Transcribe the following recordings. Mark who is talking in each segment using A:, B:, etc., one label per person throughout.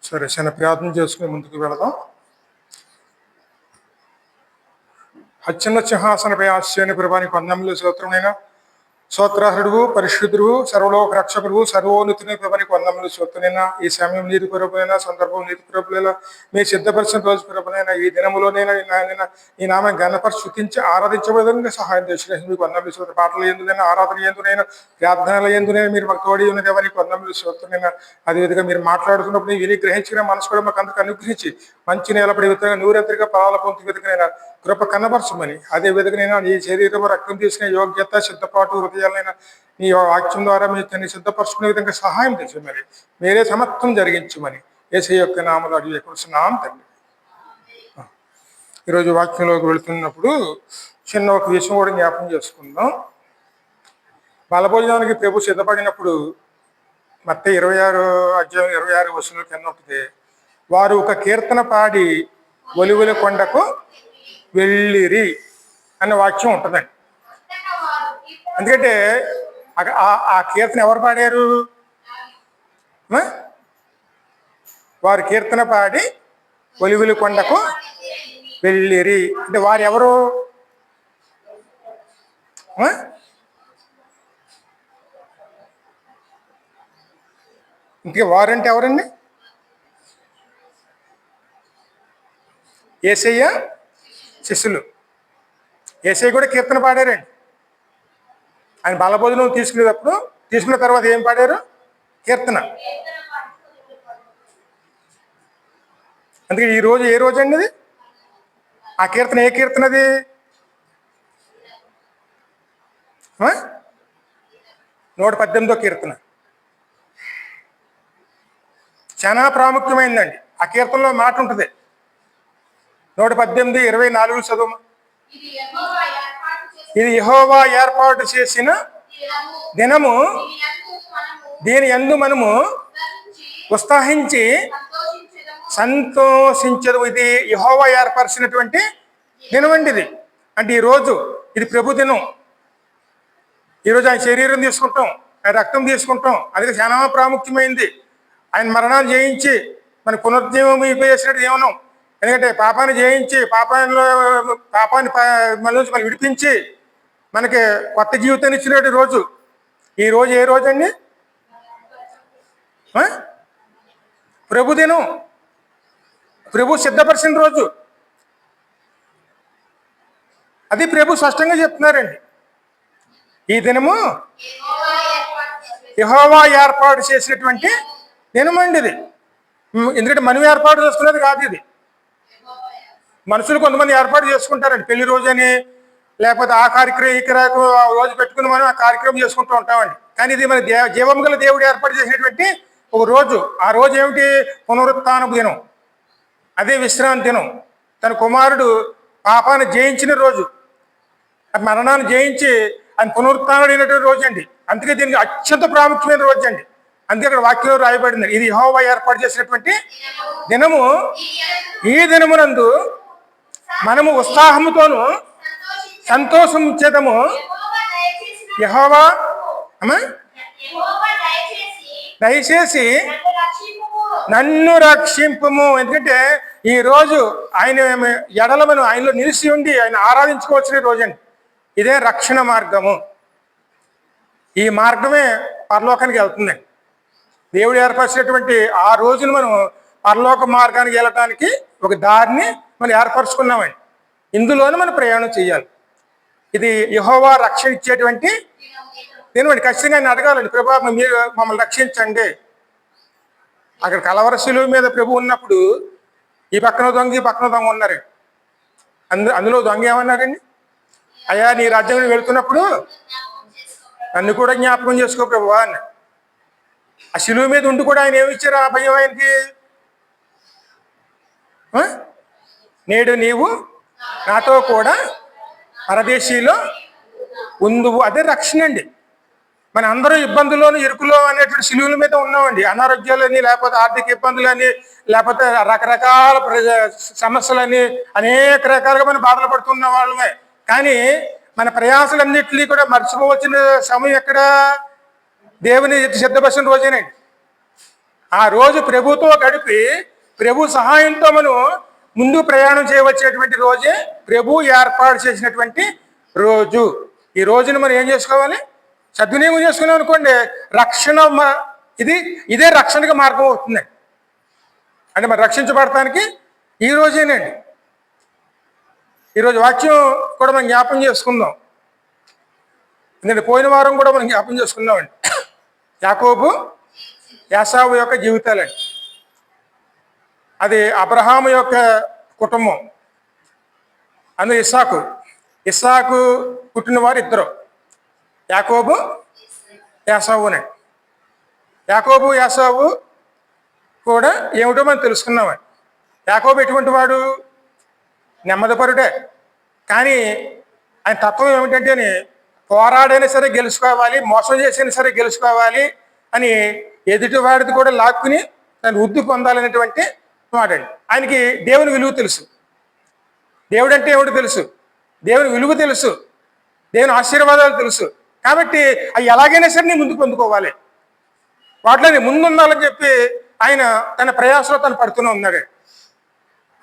A: సరే, చిన్న ప్రార్థన చేసుకుని ముందుకు వెళదాం. అత్యున్న సింహాసనపై ఆశ్చర్య ప్రభానికి వందములు స్తోత్రమైన స్తోత్రాహరుడు పరిశుద్ధుడు సర్వలోక రక్షకుడు సర్వోన్నతుని ప్రభానికి వందములు స్తోత్రమైన ఈ సమయం నీతి ప్రభులైనా సందర్భం నీతి ప్రభులైనా మీరు సిద్ధపరిచిన రోజు ప్రభులైనా ఈ దినములోనైనా ఈ నామం గణపరిచి శుద్ధించి ఆరాధించబోదంగా సహాయం చేసిన మీకు వందములు స్తోత్ర పాటలు ఎందునైనా ఆరాధన ఎందునైనా ప్రార్థనల ఎందునైనా మీరు మాకు తోడి ఉన్న దేవానికి వందములు స్తోత్రమైన అదేవిధంగా మీరు మాట్లాడుతున్నప్పుడు విని గ్రహించిన మనసు కూడా మాకు అందుకు అనుగ్రహించి మంచి నేలపడి విధంగా నూరెంతగా పదాల పొందు విధంగా కృప కనబరచమని అదే విధంగా నీ శరీరం రక్తం తీసుకునే యోగ్యత సిద్ధపాటు హృదయాలైన నీ వాక్యం ద్వారా మీరు సిద్ధపరచుకునే విధంగా సహాయం తెచ్చమని మీరే సమర్థం జరిగించమని యేసయ్య యొక్క నామములో అడిగి కూర్చున్నాం తండ్రి. ఈరోజు వాక్యంలోకి వెళుతున్నప్పుడు చిన్న ఒక విషయం కూడా జ్ఞాపకం చేసుకుందాం. బలభోజనానికి ప్రభు సిద్ధపడినప్పుడు మత్తయి 26 కింద ఉంటుంది, వారు ఒక కీర్తన పాడి ఒలివల కొండకు వెళ్ళిరి అనే వాక్యం ఉంటుందండి. ఎందుకంటే ఆ కీర్తన ఎవరు పాడారు? వారు కీర్తన పాడి ఒలివల కొండకు వెళ్ళిరి అంటే వారు ఎవరు? ఇంకే వారంటే ఎవరండి? యేసయ్య శిష్యులు. యేసయ్య కూడా కీర్తన పాడారండి. ఆయన బలభోజనం తీసుకున్న తర్వాత ఏం పాడారు? కీర్తన. అందుకే ఈ రోజు ఏ రోజు అండి అది? ఆ కీర్తన ఏ కీర్తన అది? 118వ కీర్తన. చాలా ప్రాముఖ్యమైందండి. ఆ కీర్తనలో మాట ఉంటుంది. 118:24 చదువు. ఇది యెహోవా ఏర్పాటు చేసిన దినము, దీని యందు మనము ఉత్సాహించి సంతోషించదు. ఇది యెహోవా ఏర్పరిచినటువంటి దినం అండి ఇది. అంటే ఈరోజు ఇది ప్రభు దినం. ఈరోజు ఆయన శరీరం తీసుకుంటాం, ఆయన రక్తం తీసుకుంటాం. అది చాలా ప్రాముఖ్యమైంది. ఆయన మరణాన్ని జయించి మన పునరుజ్జీవం చేసినట్టు జీవనం. ఎందుకంటే పాపాన్ని జయించి పాపాన్ని మన నుంచి మనం విడిపించి మనకి కొత్త జీవితాన్ని ఇచ్చినటువంటి రోజు. ఈ రోజు ఏ రోజు అండి? ప్రభు దినం. ప్రభు సిద్ధపరిచిన రోజు అది. ప్రభు స్పష్టంగా చెప్తున్నారండి, ఈ దినము యెహోవా ఏర్పాటు చేసినటువంటి దినం అండి ఇది. ఎందుకంటే మనం ఏర్పాటు చేసుకునేది కాదు ఇది. మనుషులు కొంతమంది ఏర్పాటు చేసుకుంటారండి, పెళ్లి రోజు అని, లేకపోతే ఆ కార్యక్రమం ఈ కార్యక్రమం రోజు పెట్టుకుని మనం ఆ కార్యక్రమం చేసుకుంటూ ఉంటామండి. కానీ ఇది మన జీవం గల దేవుడు ఏర్పాటు చేసినటువంటి ఒక రోజు. ఆ రోజు ఏమిటి? పునరుత్థానపు దినం. అదే విశ్రాంతి దినం. తన కుమారుడు పాపాన్ని జయించిన రోజు, మరణాన్ని జయించి ఆయన పునరుత్థానుడైనటువంటి రోజు అండి. అందుకే దీనికి అత్యంత ప్రాముఖ్యమైన రోజు అండి. అందుకే అక్కడ వాక్యంలో రాయబడింది, ఇది యెహోవా ఏర్పాటు చేసినటువంటి దినము, ఈ దినమునందు మనము ఉత్సాహముతోను సంతోషించేదము. యెహోవా దయచేసి నన్ను రక్షింపుము. ఎందుకంటే ఈ రోజు ఆయన ఎడల మనం ఆయనలో నిలిచి ఉండి ఆయన ఆరాధించుకోవచ్చిన రోజు అండి. ఇదే రక్షణ మార్గము. ఈ మార్గమే పరలోకానికి వెళ్తుందండి. దేవుడు ఏర్పరిచినటువంటి ఆ రోజును మనం పరలోక మార్గానికి వెళ్ళటానికి ఒక దారిని మనం ఏర్పరచుకున్నామండి. ఇందులోనే మనం ప్రయాణం చేయాలి. ఇది యెహోవా రక్షణ ఇచ్చేటువంటి దినమండి. ఖచ్చితంగా ఆయన అడగాలండి, ప్రభు మీరు మమ్మల్ని రక్షించండి. అక్కడ కలవర శిలువ మీద ప్రభు ఉన్నప్పుడు ఈ పక్కన దొంగ ఈ పక్కన దొంగ ఉన్నారండి. అందులో దొంగ ఏమన్నారండి? అయ్యా, నీ రాజ్యం వెళ్తున్నప్పుడు నన్ను కూడా జ్ఞాపకం చేసుకో ప్రభు అని. ఆ శిలువ మీద ఉండి కూడా ఆయన ఏమి ఇచ్చారు? ఆ భయం ఆయనకి, నేడు నీవు నాతో కూడా పరదేశీలో ఉందువు. అదే రక్షణ అండి. మన అందరూ ఇబ్బందుల్లోనూ ఇరుకులో అనేటువంటి శిలువుల మీద ఉన్నామండి. అనారోగ్యాలని, లేకపోతే ఆర్థిక ఇబ్బందులని, లేకపోతే రకరకాల సమస్యలని, అనేక రకాలుగా మనం బాధలు పడుతున్న వాళ్ళమే. కానీ మన ప్రయాసాలన్నింటినీ కూడా మర్చిపోవచ్చిన సమయం ఎక్కడ? దేవుని సిద్ధపరిచిన రోజేనండి. ఆ రోజు ప్రభుతో గడిపి ప్రభు సహాయంతో మనం ముందు ప్రయాణం చేయవచ్చేటువంటి రోజే ప్రభు ఏర్పాటు చేసినటువంటి రోజు. ఈ రోజున మనం ఏం చేసుకోవాలి? సద్వినియోగం చేసుకున్నాం అనుకోండి, రక్షణ ఇదే రక్షణకి మార్గం అవుతుంది. అంటే మరి రక్షించబడటానికి ఈ రోజేనండి. ఈరోజు వాక్యం కూడా మనం జ్ఞాపం చేసుకుందాం. ఎందుకంటే పోయిన వారం కూడా మనం జ్ఞాపం చేసుకున్నామండి. యాకోబు యాసావు యొక్క జీవితాలండి. అది అబ్రహాము యొక్క కుటుంబం. అందులో ఇస్సాకు పుట్టిన వారు ఇద్దరు, యాకోబు యాసావునండి. యాకోబు యాసావు కూడా ఏమిటో మనం తెలుసుకున్నామండి. యాకోబు ఎటువంటి వాడు? నెమ్మదిపరుడే. కానీ ఆయన తత్వం ఏమిటంటే పోరాడైనా సరే గెలుచుకోవాలి, మోసం చేసైనా సరే గెలుచుకోవాలి అని ఎదుటివాడిది కూడా లాక్కుని దాన్ని వృద్ధి పొందాలనేటువంటి మాటండి. ఆయనకి దేవుని విలువ తెలుసు. దేవుడు అంటే ఏమిటో తెలుసు, దేవుని విలువ తెలుసు, దేవుని ఆశీర్వాదాలు తెలుసు. కాబట్టి అవి ఎలాగైనా సరే నీ ముందుకు పొందుకోవాలి, వాటిలో నీ ముందు ఉండాలని చెప్పి ఆయన తన ప్రయాసంలో తను పడుతూనే ఉన్నాడు.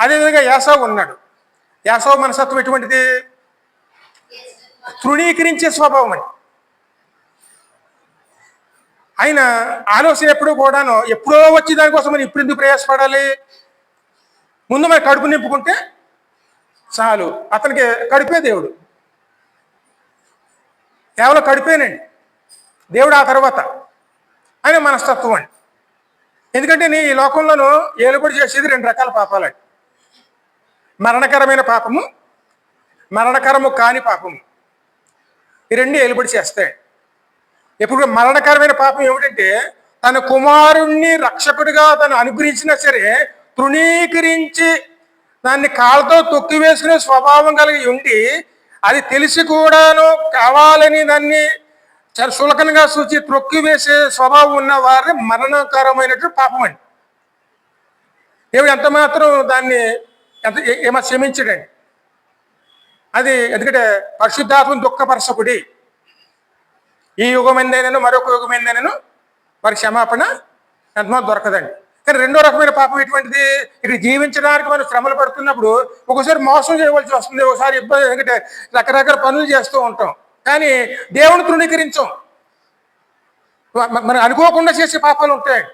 A: అదేవిధంగా యాసావు ఉన్నాడు. యాసావు మనస్తత్వం ఎటువంటిది? తృణీకరించే స్వభావం అండి. ఆయన ఆలోచన ఎప్పుడూ కూడాను ఎప్పుడో వచ్చి దానికోసం మనం ఇప్పుడు ఎందుకు ప్రయాసపడాలి? ముందు మన కడుపు నింపుకుంటే చాలు. అతనికి కడుపే దేవుడు, కేవలం కడుపేనండి దేవుడు. ఆ తర్వాత ఆయన మనస్తత్వం అండి. ఎందుకంటే ఈ లోకంలోనూ ఏలుబడి చేసేది రెండు రకాల పాపాలండి: మరణకరమైన పాపము, మరణకరము కాని పాపము. ఈ రెండు ఏలుబడి చేస్తాయి. ఇప్పుడు మరణకరమైన పాపం ఏమిటంటే తన కుమారుణ్ణి రక్షకుడిగా తను అనుగ్రహించినా సరే తృణీకరించి దాన్ని కాళ్ళతో తొక్కివేసుకునే స్వభావం కలిగి ఉండి, అది తెలిసి కూడాను కావాలని దాన్ని చాలా సులకనగా సూచి త్రొక్కివేసే స్వభావం ఉన్న వారిని మరణకరమైనటువంటి పాపం అండి. దేవుడు ఎంత మాత్రం దాన్ని ఏమో క్షమించడండి. అది ఎందుకంటే పరిశుద్ధాత్మ దుఃఖపరచకుడి, ఈ యుగమైందైనాను మరొక యుగమైందైనాను వారి క్షమాపణ ఎంతమో దొరకదండి. కానీ రెండో రకమైన పాపం ఎటువంటిది? ఇది జీవించడానికి మనం శ్రమలు పడుతున్నప్పుడు ఒకసారి మోసం చేయవలసి వస్తుంది, ఒకసారి ఇబ్బంది, ఎందుకంటే రకరకాల పనులు చేస్తూ ఉంటాం. కానీ దేవుని తృణీకరించాం. మనం అనుకోకుండా చేసే పాపాలు ఉంటాయి.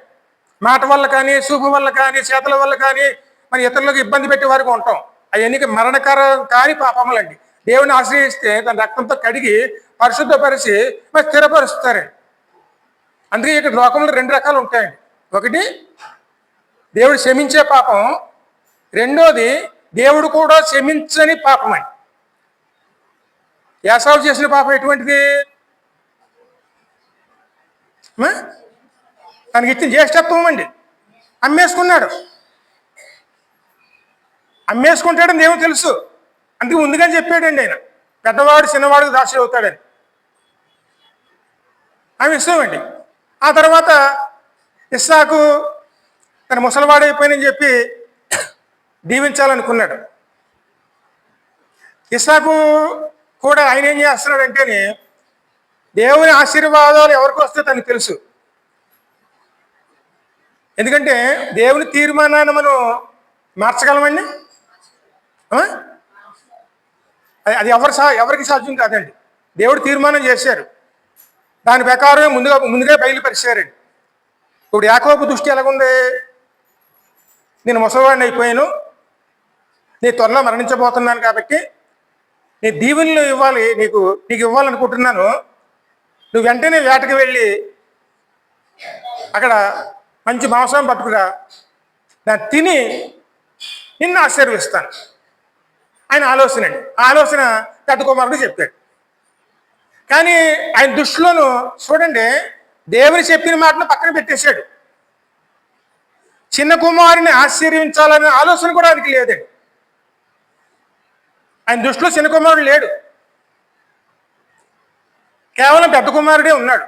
A: మాట వల్ల కానీ, చూపు వల్ల కానీ, చేతుల వల్ల కానీ మన ఇతరులకు ఇబ్బంది పెట్టే వారికి ఉంటాం. అవన్నీ మరణకరం కాని పాపములండి. దేవుని ఆశ్రయిస్తే తన రక్తంతో కడిగి పరిశుద్ధపరిచి మరి స్థిరపరుస్తారండి. అందుకే ఇక్కడ లోకంలో రెండు రకాలు ఉంటాయండి. ఒకటి దేవుడు క్షమించే పాపం, రెండోది దేవుడు కూడా క్షమించని పాపం అండి. యాసావు చేసిన పాపం ఎటువంటిది? తనకి ఇచ్చిన జ్యేష్ఠత్వం అండి అమ్మేసుకున్నాడు. అమ్మేసుకుంటాడని దేవుడు తెలుసు, అందుకే ముందుగానే చెప్పాడండి ఆయన, పెద్దవాడు చిన్నవాడికి దాసి అవుతాడని. ఆమె ఇస్తామండి. ఆ తర్వాత ఇస్సాకు తన ముసలివాడైపోయినని చెప్పి దీవించాలనుకున్నాడు. ఇస్సాకు కూడా ఆయన ఏం చేస్తున్నాడంటేనే దేవుని ఆశీర్వాదాలు ఎవరికి వస్తే తనకు తెలుసు. ఎందుకంటే దేవుని తీర్మానాన్ని మనం మార్చగలమండి? అది ఎవరికి సాధ్యం కాదండి. దేవుడు తీర్మానం చేశారు, దాని ప్రకారమే ముందుగా బయలుపరిచారండి. ఇప్పుడు యాకోబు దృష్టి ఎలాగుంది? నేను ముసలివాడిని అయిపోయాను, నీ త్వరలో మరణించబోతున్నాను, కాబట్టి నీ దీవెనలు ఇవ్వాలి, నీకు ఇవ్వాలనుకుంటున్నాను. నువ్వు వెంటనే వేటకు వెళ్ళి అక్కడ మంచి మాంసం పట్టుకురా, దాన్ని తిని నిన్ను ఆశీర్వదిస్తాను. ఆయన ఆలోచన అండి. ఆలోచన పెద్ద కుమారుడు చెప్పాడు. కానీ ఆయన దృష్టిలోనూ చూడండి, దేవుని చెప్పిన మాటను పక్కన పెట్టేశాడు. చిన్న కుమారుని ఆశీర్వించాలనే ఆలోచన కూడా ఆయనకి లేదండి. ఆయన దృష్టిలో చిన్న కుమారుడు లేడు, కేవలం పెద్ద కుమారుడే ఉన్నాడు.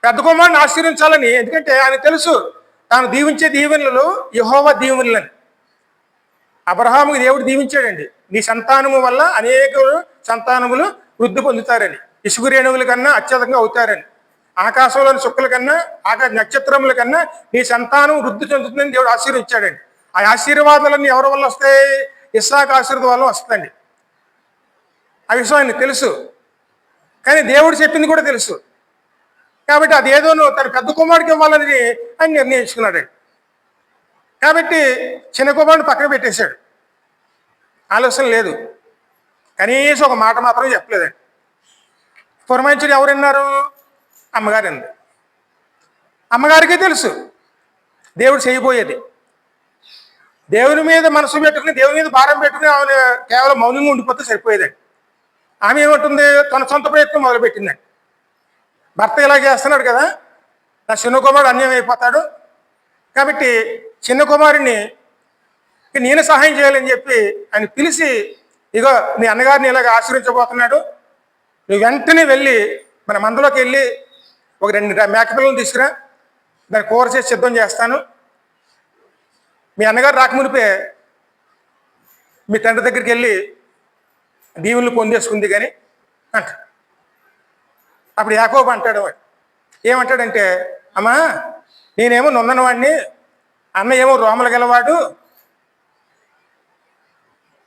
A: పెద్ద కుమారుని ఆశీర్వించాలని, ఎందుకంటే ఆయన తెలుసు తాను దీవించే దీవెనలు యెహోవా దీవెనలని. అబ్రహాముకి దేవుడు దీవించాడండి, నీ సంతానము వల్ల అనేక సంతానములు వృద్ధి పొందుతారని, ఇసుక రేణువుల కన్నా అత్యధికంగా అవుతారని. ఆకాశంలోని చుక్కల కన్నా ఆకాశ నక్షత్రముల కన్నా నీ సంతానం వృద్ధి చెందుతుందని దేవుడు ఆశీర్వదించాడండి. ఆ ఆశీర్వాదాలన్నీ ఎవరి వల్ల వస్తాయి? ఇస్సాకు ఆశీర్వాదం వల్ల వస్తాయండి. ఆ విషయం ఆయనకు తెలుసు, కానీ దేవుడు చెప్పింది కూడా తెలుసు. కాబట్టి అదేదో తన పెద్ద కుమారుడికి ఇవ్వాలని ఆయన నిర్ణయించుకున్నాడండి. కాబట్టి చిన్న కుమారుడిని పక్కన పెట్టేశాడు. ఆలోచన లేదు, కనీసం ఒక మాట మాత్రం చెప్పలేదండి. పురమాయించుడు ఎవరు విన్నారు? అమ్మగారు అంది. అమ్మగారికి తెలుసు దేవుడు చేయబోయేది. దేవుని మీద మనసు పెట్టుకుని దేవుని మీద భారం పెట్టుకుని ఆమె కేవలం మౌనంగా ఉండిపోతే సరిపోయేదండి. ఆమె ఏమంటుంది? తన సొంత ప్రయత్నం మొదలుపెట్టిందండి. భర్త ఇలా చేస్తున్నాడు కదా, నా చిన్న కుమారుడు అన్యాయం అయిపోతాడు, కాబట్టి చిన్న కుమారుని నేను సహాయం చేయాలని చెప్పి ఆయన పిలిచి, ఇగో నీ అన్నగారిని ఇలాగ ఆశ్రయించబోతున్నాడు, నువ్వు వెంటనే వెళ్ళి మన మందలోకి వెళ్ళి ఒక 2 మేకపిల్లలను తీసుకురా, దాన్ని కూర చేసి సిద్ధం చేస్తాను, మీ అన్నగారు రాకమునిపే మీ తండ్రి దగ్గరికి వెళ్ళి దీవులను పొందేసుకుంది కానీ అంట. అప్పుడు యాకోబు అంటాడు, ఏమంటాడంటే, అమ్మా నేనేమో నున్నన వాడిని, అన్న ఏమో రోమలు గలవాడు,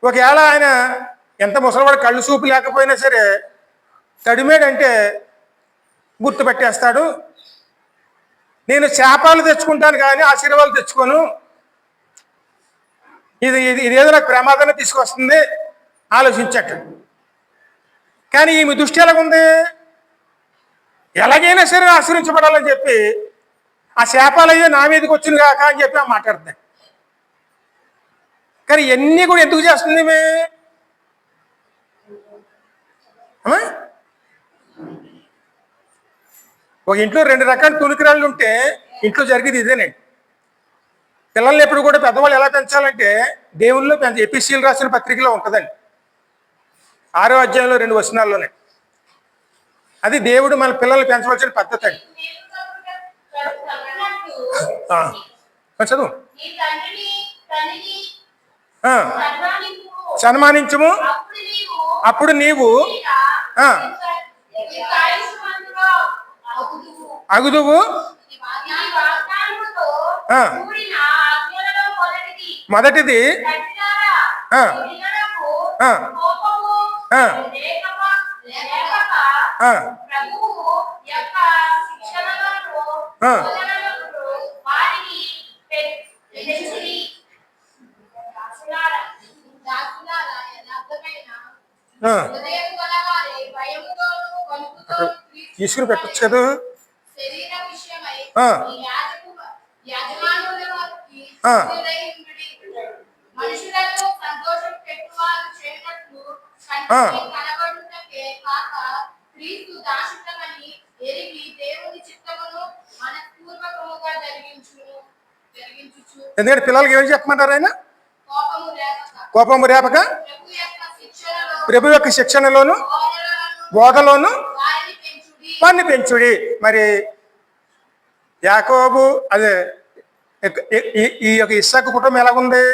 A: ఒకవేళ ఆయన ఎంత ముసలివాడు కళ్ళు చూపు లేకపోయినా సరే తడిమేడంటే గుర్తుపెట్టేస్తాడు, నేను చేపలు తెచ్చుకుంటాను కానీ ఆశీర్వాదాలు తెచ్చుకోను, ఇదేదో నాకు ప్రమాదాన్ని తీసుకొస్తుంది ఆలోచించట. కానీ ఈమె దృష్టి ఎలాగుంది? ఎలాగైనా సరే ఆశ్రయించబడాలని చెప్పి ఆ శాపాలయ్యో నా మీదకి వచ్చింది కాక అని చెప్పి ఆ మాట్లాడుతుంది. కానీ ఇవన్నీ కూడా ఎందుకు చేస్తుంది? ఒక ఇంట్లో 2 రకాల తునికిరాళ్ళు ఉంటే ఇంట్లో జరిగేది ఇదేనండి. పిల్లల్ని ఎప్పుడు కూడా పెద్దవాళ్ళు ఎలా పెంచాలంటే దేవుళ్ళు ఎపిసిఎల్ రాసిన పత్రికలో ఉంటుందండి, 6వ అధ్యాయంలో 2 వచనాల్లోనే. అది దేవుడు మన పిల్లల్ని పెంచవలసిన పద్ధతి అండి. చదువు. సన్మానించము, అప్పుడు నీవు అగుదువు. మొదటిది తీసుకుని పెట్టచ్చు కదా. ఎందుకంటే పిల్లలకి ఏం చెప్పమంటారు? ఆయన కోపము రేపక ప్రభు యొక్క శిక్షణలోను బోధలోను వారిని పెంచుడి. మరి యాకోబు అదే ఈ యొక్క ఇస్సాకు కుటుంబం ఎలాగుంది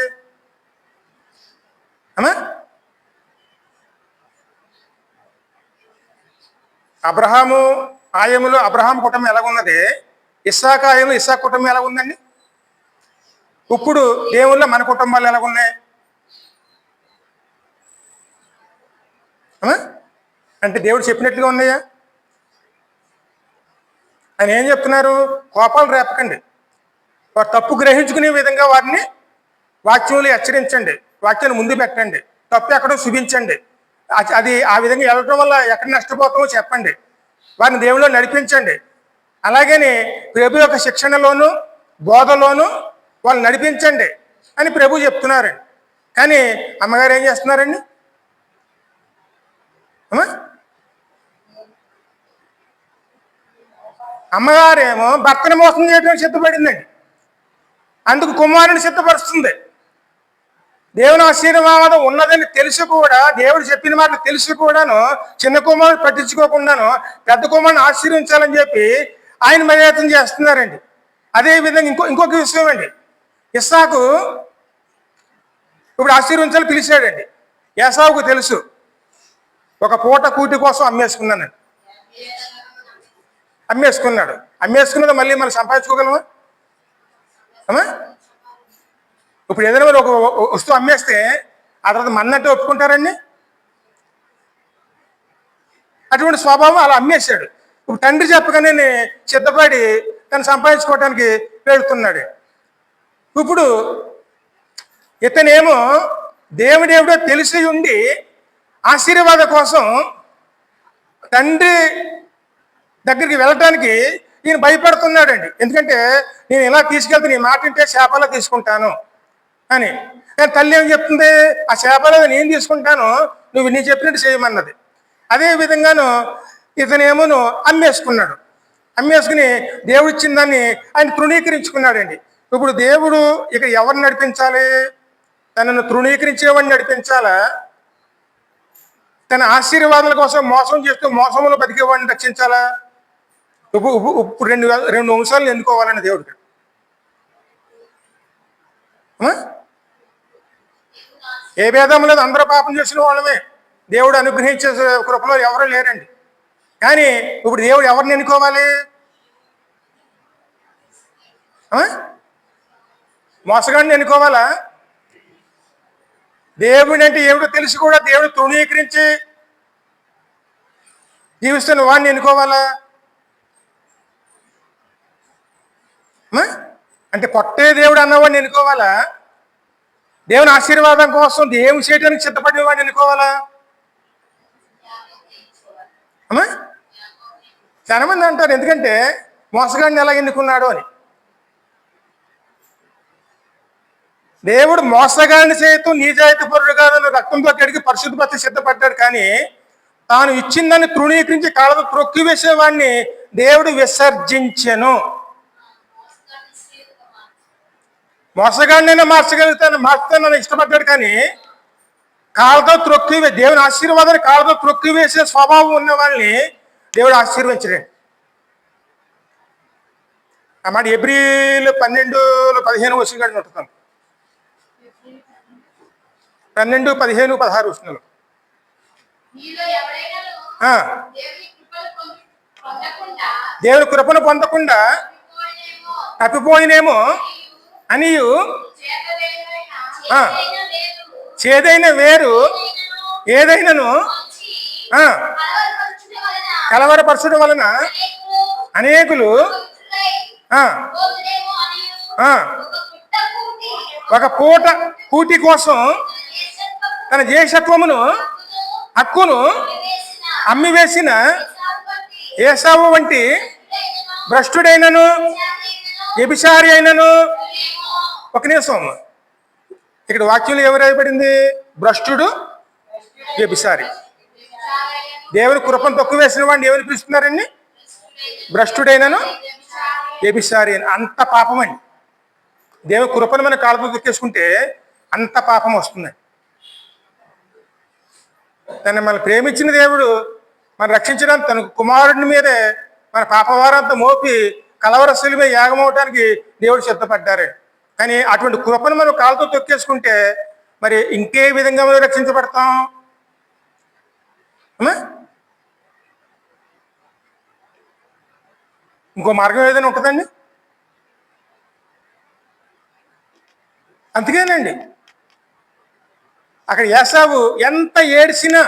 A: అమ్మా? అబ్రహాము ఆయములో అబ్రహాం కుటుంబం ఎలాగున్నది, ఇస్సాకు ఆయము ఇస్సాకు కుటుంబం ఎలాగుందండి? ఇప్పుడు దేవుళ్ళో మన కుటుంబాలు ఎలాగున్నాయి అంటే దేవుడు చెప్పినట్లుగా ఉన్నాయా? ఆయన ఏం చెప్తున్నారు? కోపాలు రేపకండి, వారు తప్పు గ్రహించుకునే విధంగా వారిని వాక్యంలో హెచ్చరించండి, వాక్యాన్ని ముందు పెట్టండి, తప్పు ఎక్కడో చూపించండి, అది ఆ విధంగా వెళ్ళడం వల్ల ఎక్కడ నష్టపోతామో చెప్పండి, వారిని దేవుళ్ళు నడిపించండి. అలాగని ప్రభు యొక్క శిక్షణలోను బోధలోను వాళ్ళు నడిపించండి అని ప్రభు చెప్తున్నారండి. కానీ అమ్మగారు ఏం చేస్తున్నారండి? అమ్మగారేమో భర్తను మోసం చేయడానికి సిద్ధపడిందండి, అందుకు కుమారుని సిద్ధపరుస్తుంది. దేవుని ఆశీర్వాదం ఉన్నదని తెలిసి కూడా, దేవుడు చెప్పిన మాటలు తెలిసి కూడాను చిన్న కుమారుడు పట్టించుకోకుండాను పెద్ద కుమారుని ఆశీర్వించాలని చెప్పి ఆయన మర్యాదం చేస్తున్నారండి. అదేవిధంగా ఇంకొక విషయం అండి, ఇస్సాకు ఇప్పుడు ఆశీర్వించాలని పిలిచాడండి. ఏసావుకు తెలుసు ఒక పూట కూటి కోసం అమ్మేసుకున్నానండి. అమ్మేసుకున్నాడు. అమ్మేసుకున్నది మళ్ళీ మనం సంపాదించుకోగలమా? అమ్మా, ఇప్పుడు ఏదైనా మీరు ఒక వస్తువు అమ్మేస్తే ఆ తర్వాత మన్నట్టు ఒప్పుకుంటారండి? అటువంటి స్వభావం అలా అమ్మేశాడు. ఇప్పుడు తండ్రి చెప్పగానే సిద్ధపడి తను సంపాదించుకోవడానికి వెళుతున్నాడు. ఇప్పుడు ఇతనేమో దేవుడేవిడో తెలిసి ఉండి ఆశీర్వాద కోసం తండ్రి దగ్గరికి వెళ్ళటానికి ఈయన భయపడుతున్నాడండి. ఎందుకంటే నేను ఇలా తీసుకెళ్తే నీ మాట వింటే చేపలా తీసుకుంటాను అని. కానీ తల్లి ఏం చెప్తుంది? ఆ చేపలో నేను తీసుకుంటాను, నువ్వు నీ చెప్పినట్టు చేయమన్నది. అదే విధంగాను ఇతనేమోను అమ్మేసుకున్నాడు. అమ్మేసుకుని దేవుడు ఇచ్చిన దాన్ని ఆయన తృణీకరించుకున్నాడండి. ఇప్పుడు దేవుడు ఇక ఎవరిని నడిపించాలి? తనను తృణీకరించేవాడిని నడిపించాలా? తన ఆశీర్వాదాల కోసం మోసం చేస్తూ మోసంలో బతికేవాడిని రక్షించాలా? ఇప్పుడు రెండు అంశాలను ఎన్నుకోవాలని దేవుడికి. ఏ భేదం లేదు, అందరూ పాపం చేసిన వాళ్ళమే. దేవుడు అనుగ్రహించే కృపలో ఎవరూ లేరండి. కానీ ఇప్పుడు దేవుడు ఎవరిని ఎన్నుకోవాలి? మోసగాడిని ఎన్నుకోవాలా? దేవుడు అంటే ఏమిటో తెలిసి కూడా దేవుడు తృణీకరించి జీవిస్తున్న వాడిని ఎన్నుకోవాలా? అంటే కొట్టే దేవుడు అన్నవాడిని ఎన్నుకోవాలా? దేవుని ఆశీర్వాదం కోసం దేవుని చేయడానికి సిద్ధపడిన వాడిని ఎన్నుకోవాలా? అమ్మా, చాలా మంది అంటారు ఎందుకంటే మోసగాడిని ఎలా ఎన్నుకున్నాడు అని. దేవుడు మోసగాడిని చేతూ నీజాయితీపరుడుగా రక్తంతో కడిగి పరిశుద్ధపరిచి సిద్ధపడ్డాడు. కానీ తాను ఇచ్చిందని తృణీకరించి కాళ్ళతో త్రొక్కి వేసేవాడిని దేవుడు విసర్జించెను. మోసగాడినైనా మార్చుతానని ఇష్టపడ్డాడు. కానీ కాళ్ళతో త్రొక్కి దేవుని ఆశీర్వాదాన్ని కాళ్ళతో త్రొక్కి వేసే స్వభావం ఉన్న వాళ్ళని దేవుడు ఆశీర్వదించడండి. ఆ మాట ఏప్రిల్ 12:15 వచ్చిన ఉంటున్నాను. 12, 15, 16 వస్తున్నారు. దేవుని కృపను పొందకుండా తప్పిపోయినేమో అనియు చేదైన వేరు ఏదైనాను కలవరపరచడం వలన అనేకులు ఒక పూట కూటి కోసం తన జేషత్వమును హక్కును అమ్మివేసిన ఏసావు వంటి భ్రష్టుడైనను వ్యభిచారి అయినను. ఒక నిమిషం, ఇక్కడ వాక్యంలో ఎవరు రాయబడింది? భ్రష్టుడు, వ్యభిచారి. దేవుని కృపను తక్కువ వేసిన వాడిని ఎవరు పిలుస్తున్నారండి? భ్రష్టుడైనను వ్యభిచారి అని. అంత పాపం అండి. దేవుని కృపను మన కాళ్ళతో తొక్కేసుకుంటే అంత పాపం వస్తుంది. తను మనం ప్రేమించిన దేవుడు మనం రక్షించడానికి తన కుమారుడి మీదే మన పాపవారంతా మోపి కలవరస్తుల మీద యాగమవటానికి దేవుడు సిద్ధపడ్డారు. కానీ అటువంటి కృపను మనం కాళ్ళతో తొక్కేసుకుంటే మరి ఇంకే విధంగా మనం రక్షించబడతాం? ఇంకో మార్గం ఏదైనా ఉంటుందండి? అందుకేనండి అక్కడ ఏసావు ఎంత ఏడ్చినా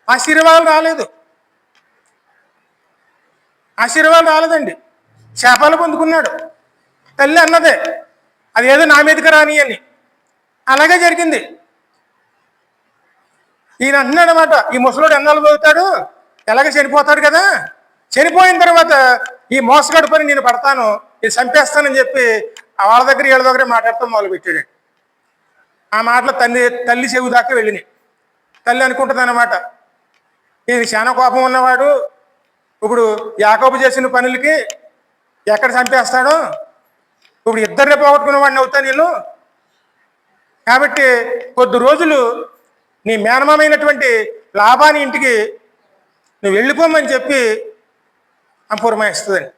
A: ఆశీర్వాదం రాలేదు. ఆశీర్వాదం రాలేదండి. శాపాలు పొందుకున్నాడు. తల్లి అన్నదే అదేదో నా మీదకి రాని అని. అలాగే జరిగింది. ఈయన అంటున్నాడు అన్నమాట, ఈ ముసలోడు ఎన్నాళ్ళు పోతాడు, ఎలాగ చనిపోతాడు కదా, చనిపోయిన తర్వాత ఈ మోసగాడు పని నేను పడతాను, ఇది చంపేస్తానని చెప్పి వాళ్ళ దగ్గర వీళ్ళ దగ్గర మాట్లాడతాం మొదలుపెట్టాడు. ఆ మాటలు తల్లి చెవి దాకా వెళ్ళినాయి. తల్లి అనుకుంటుంది అన్నమాట, ఇది చాలా కోపం ఉన్నవాడు, ఇప్పుడు యాకోబు చేసిన పనులకి ఎక్కడ చంపేస్తాడో, ఇప్పుడు ఇద్దరిని పోగొట్టుకున్న వాడిని అవుతా నేను. కాబట్టి కొద్ది రోజులు నీ మేనమామైనటువంటి లాభాన్ని ఇంటికి నువ్వు వెళ్ళిపోమని చెప్పి పురమాయిస్తుందని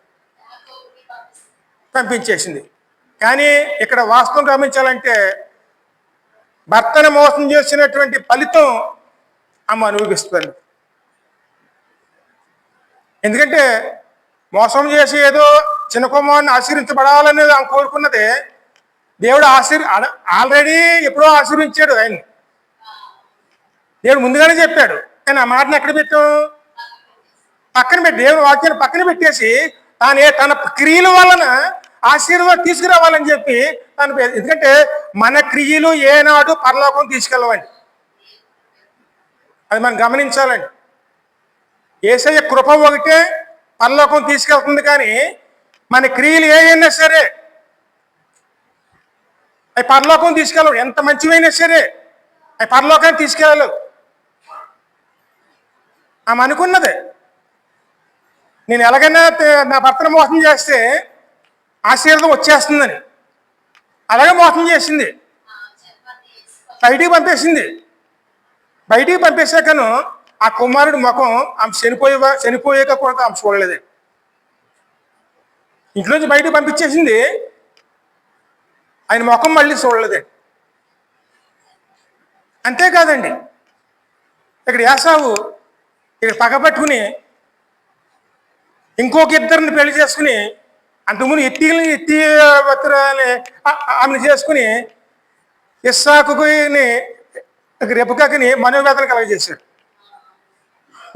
A: పంపించేసింది. కానీ ఇక్కడ వాస్తవం గమనించాలంటే భర్తను మోసం చేసినటువంటి ఫలితం ఆమె అనుభవిస్తుంది. ఎందుకంటే మోసం చేసి ఏదో చిన్న కుమారుని ఆశీర్వించబడాలని ఆమె కోరుకున్నది. దేవుడు ఆల్రెడీ ఎప్పుడో ఆశీర్వించాడు ఆయన్ని. దేవుడు ముందుగానే చెప్పాడు. కానీ ఆ మాటను ఎక్కడ పెట్టాం? పక్కన పెట్టి, దేవుని వాక్యాన్ని పక్కన పెట్టేసి తన క్రియల వలన ఆశీర్వాదం తీసుకురావాలని చెప్పి ఎందుకంటే మన క్రియలు ఏనాడు పరలోకం తీసుకెళ్ళవండి. అది మనం గమనించాలండి. యేసయ్య కృప ఒకటే పరలోకం తీసుకెళ్తుంది, కానీ మన క్రియలు ఏవైనా సరే అవి పరలోకం తీసుకెళ్ళవు. ఎంత మంచివైనా సరే అవి పరలోకాన్ని తీసుకెళ్ళలేవు. ఆమె అనుకున్నదే, నేను ఎలాగైనా నా భర్తను మోసం చేస్తే ఆశీర్వాదం వచ్చేస్తుందని. అలాగే మోసం చేసింది, బయటికి పంపేసింది. బయటికి పంపేశాకను ఆ కుమారుడు ముఖం ఆమె చనిపోయాక కూడా ఆమె చూడలేదు. ఇంట్లోంచి బయటికి పంపించేసింది, ఆయన ముఖం మళ్ళీ చూడలేదండి. అంతేకాదండి, ఇక్కడ ఏసావు ఇక్కడ పగబట్టుకుని ఇంకొక ఇద్దరిని పెళ్లి చేసుకుని, అంతకుముందు ఎత్తి ఆమెను చేసుకుని ఇస్సాకుని రెబెకాకి మనోవేదన కలగజేశాడు.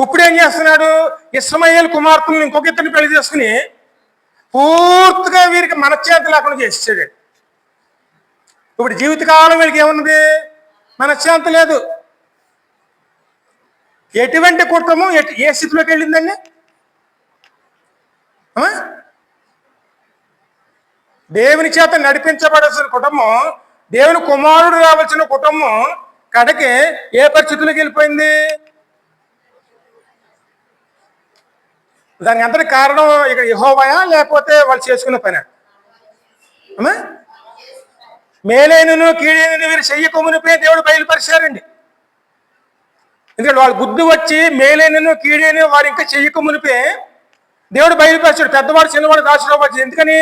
A: ఇప్పుడు ఏం చేస్తున్నాడు? ఇశ్మాయేలు కుమార్తెలను ఇంకొక ఇద్దరిని పెళ్లి చేసుకుని పూర్తిగా వీరికి మనశ్శాంతి లేకుండా చేసేసాడు. ఇప్పుడు జీవితకాలం వీరికి ఏమున్నది? మనశ్శాంతి లేదు. ఎటువంటి కుటుంబం ఏ స్థితిలోకి వెళ్ళిందండి? దేవుని చేత నడిపించబడాల్సిన కుటుంబం, దేవుని కుమారుడు రావాల్సిన కుటుంబం కడకి ఏ పరిస్థితుల్లోకి వెళ్ళిపోయింది? దానికి అంతటి కారణం ఇక్కడ యెహోవాయా లేకపోతే వాళ్ళు చేసుకున్న పని? మేలైనను కీడైనను వీరు చెయ్యకమునిపై దేవుడు బయలుపరిచారండి. ఎందుకంటే వాళ్ళు బుద్ధి వచ్చి మేలైనను కీడైన వారు ఇంకా చెయ్యకమునిపే దేవుడు బయలుపరిచాడు. పెద్దవాడు చిన్నవాడు దాచుకోవచ్చు. ఎందుకని?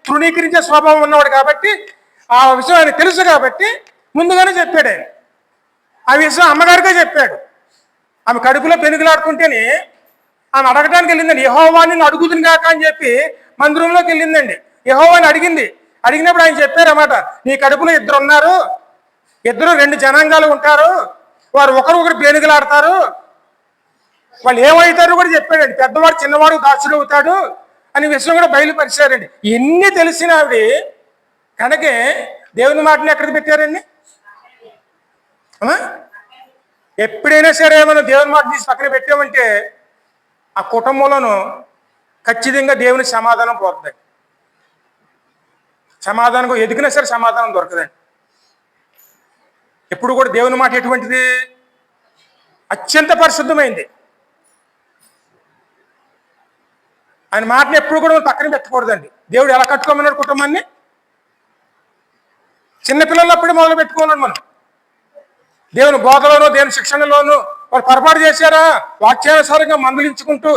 A: తృణీకరించే స్వభావం ఉన్నవాడు కాబట్టి, ఆ విషయం ఆయన తెలుసు కాబట్టి ముందుగానే చెప్పాడు ఆయన. ఆ విషయం అమ్మగారికే చెప్పాడు. ఆమె కడుపులో పెనుగులాడుకుంటేనే ఆమె అడగడానికి వెళ్ళిందండి. యెహోవాని అడుగుతుంది కాక అని చెప్పి మందిరంలోకి వెళ్ళిందండి. యెహోవాని అడిగినప్పుడు ఆయన చెప్పారన్నమాట, నీ కడుపులో ఇద్దరు ఉన్నారు, ఇద్దరు 2 జనాంగాలు ఉంటారు, వారు ఒకరు పెనుగులాడతారు, వాళ్ళు ఏమవుతారో కూడా చెప్పాడండి. పెద్దవాడు చిన్నవాడు దాసుడు అవుతాడు అనే విషయం కూడా బయలుపరిచారండి. ఎన్ని తెలిసిన ఆవిడ కనుకే దేవుని మాటని ఎక్కడికి పెట్టారండి? ఎప్పుడైనా సరే మనం దేవుని మాట తీసి పక్కన పెట్టామంటే ఆ కుటుంబంలోనూ ఖచ్చితంగా దేవుని సమాధానం పోతుంది. సమాధానం ఎదిగినా సరే సమాధానం దొరకదండి. ఎప్పుడు కూడా దేవుని మాట ఎటువంటిది? అత్యంత పరిశుద్ధమైంది. ఆయన మాటని ఎప్పుడు కూడా మనం పక్కన పెట్టకూడదండి. దేవుడు ఎలా కట్టుకోమన్నాడు కుటుంబాన్ని? చిన్నపిల్లలప్పుడే మొదలు పెట్టుకోన్నాడు. మనం దేవుని బోధలోనూ దేవుని శిక్షణలోనూ వారు పొరపాటు చేశారా, వాక్యానుసారంగా మందలించుకుంటూ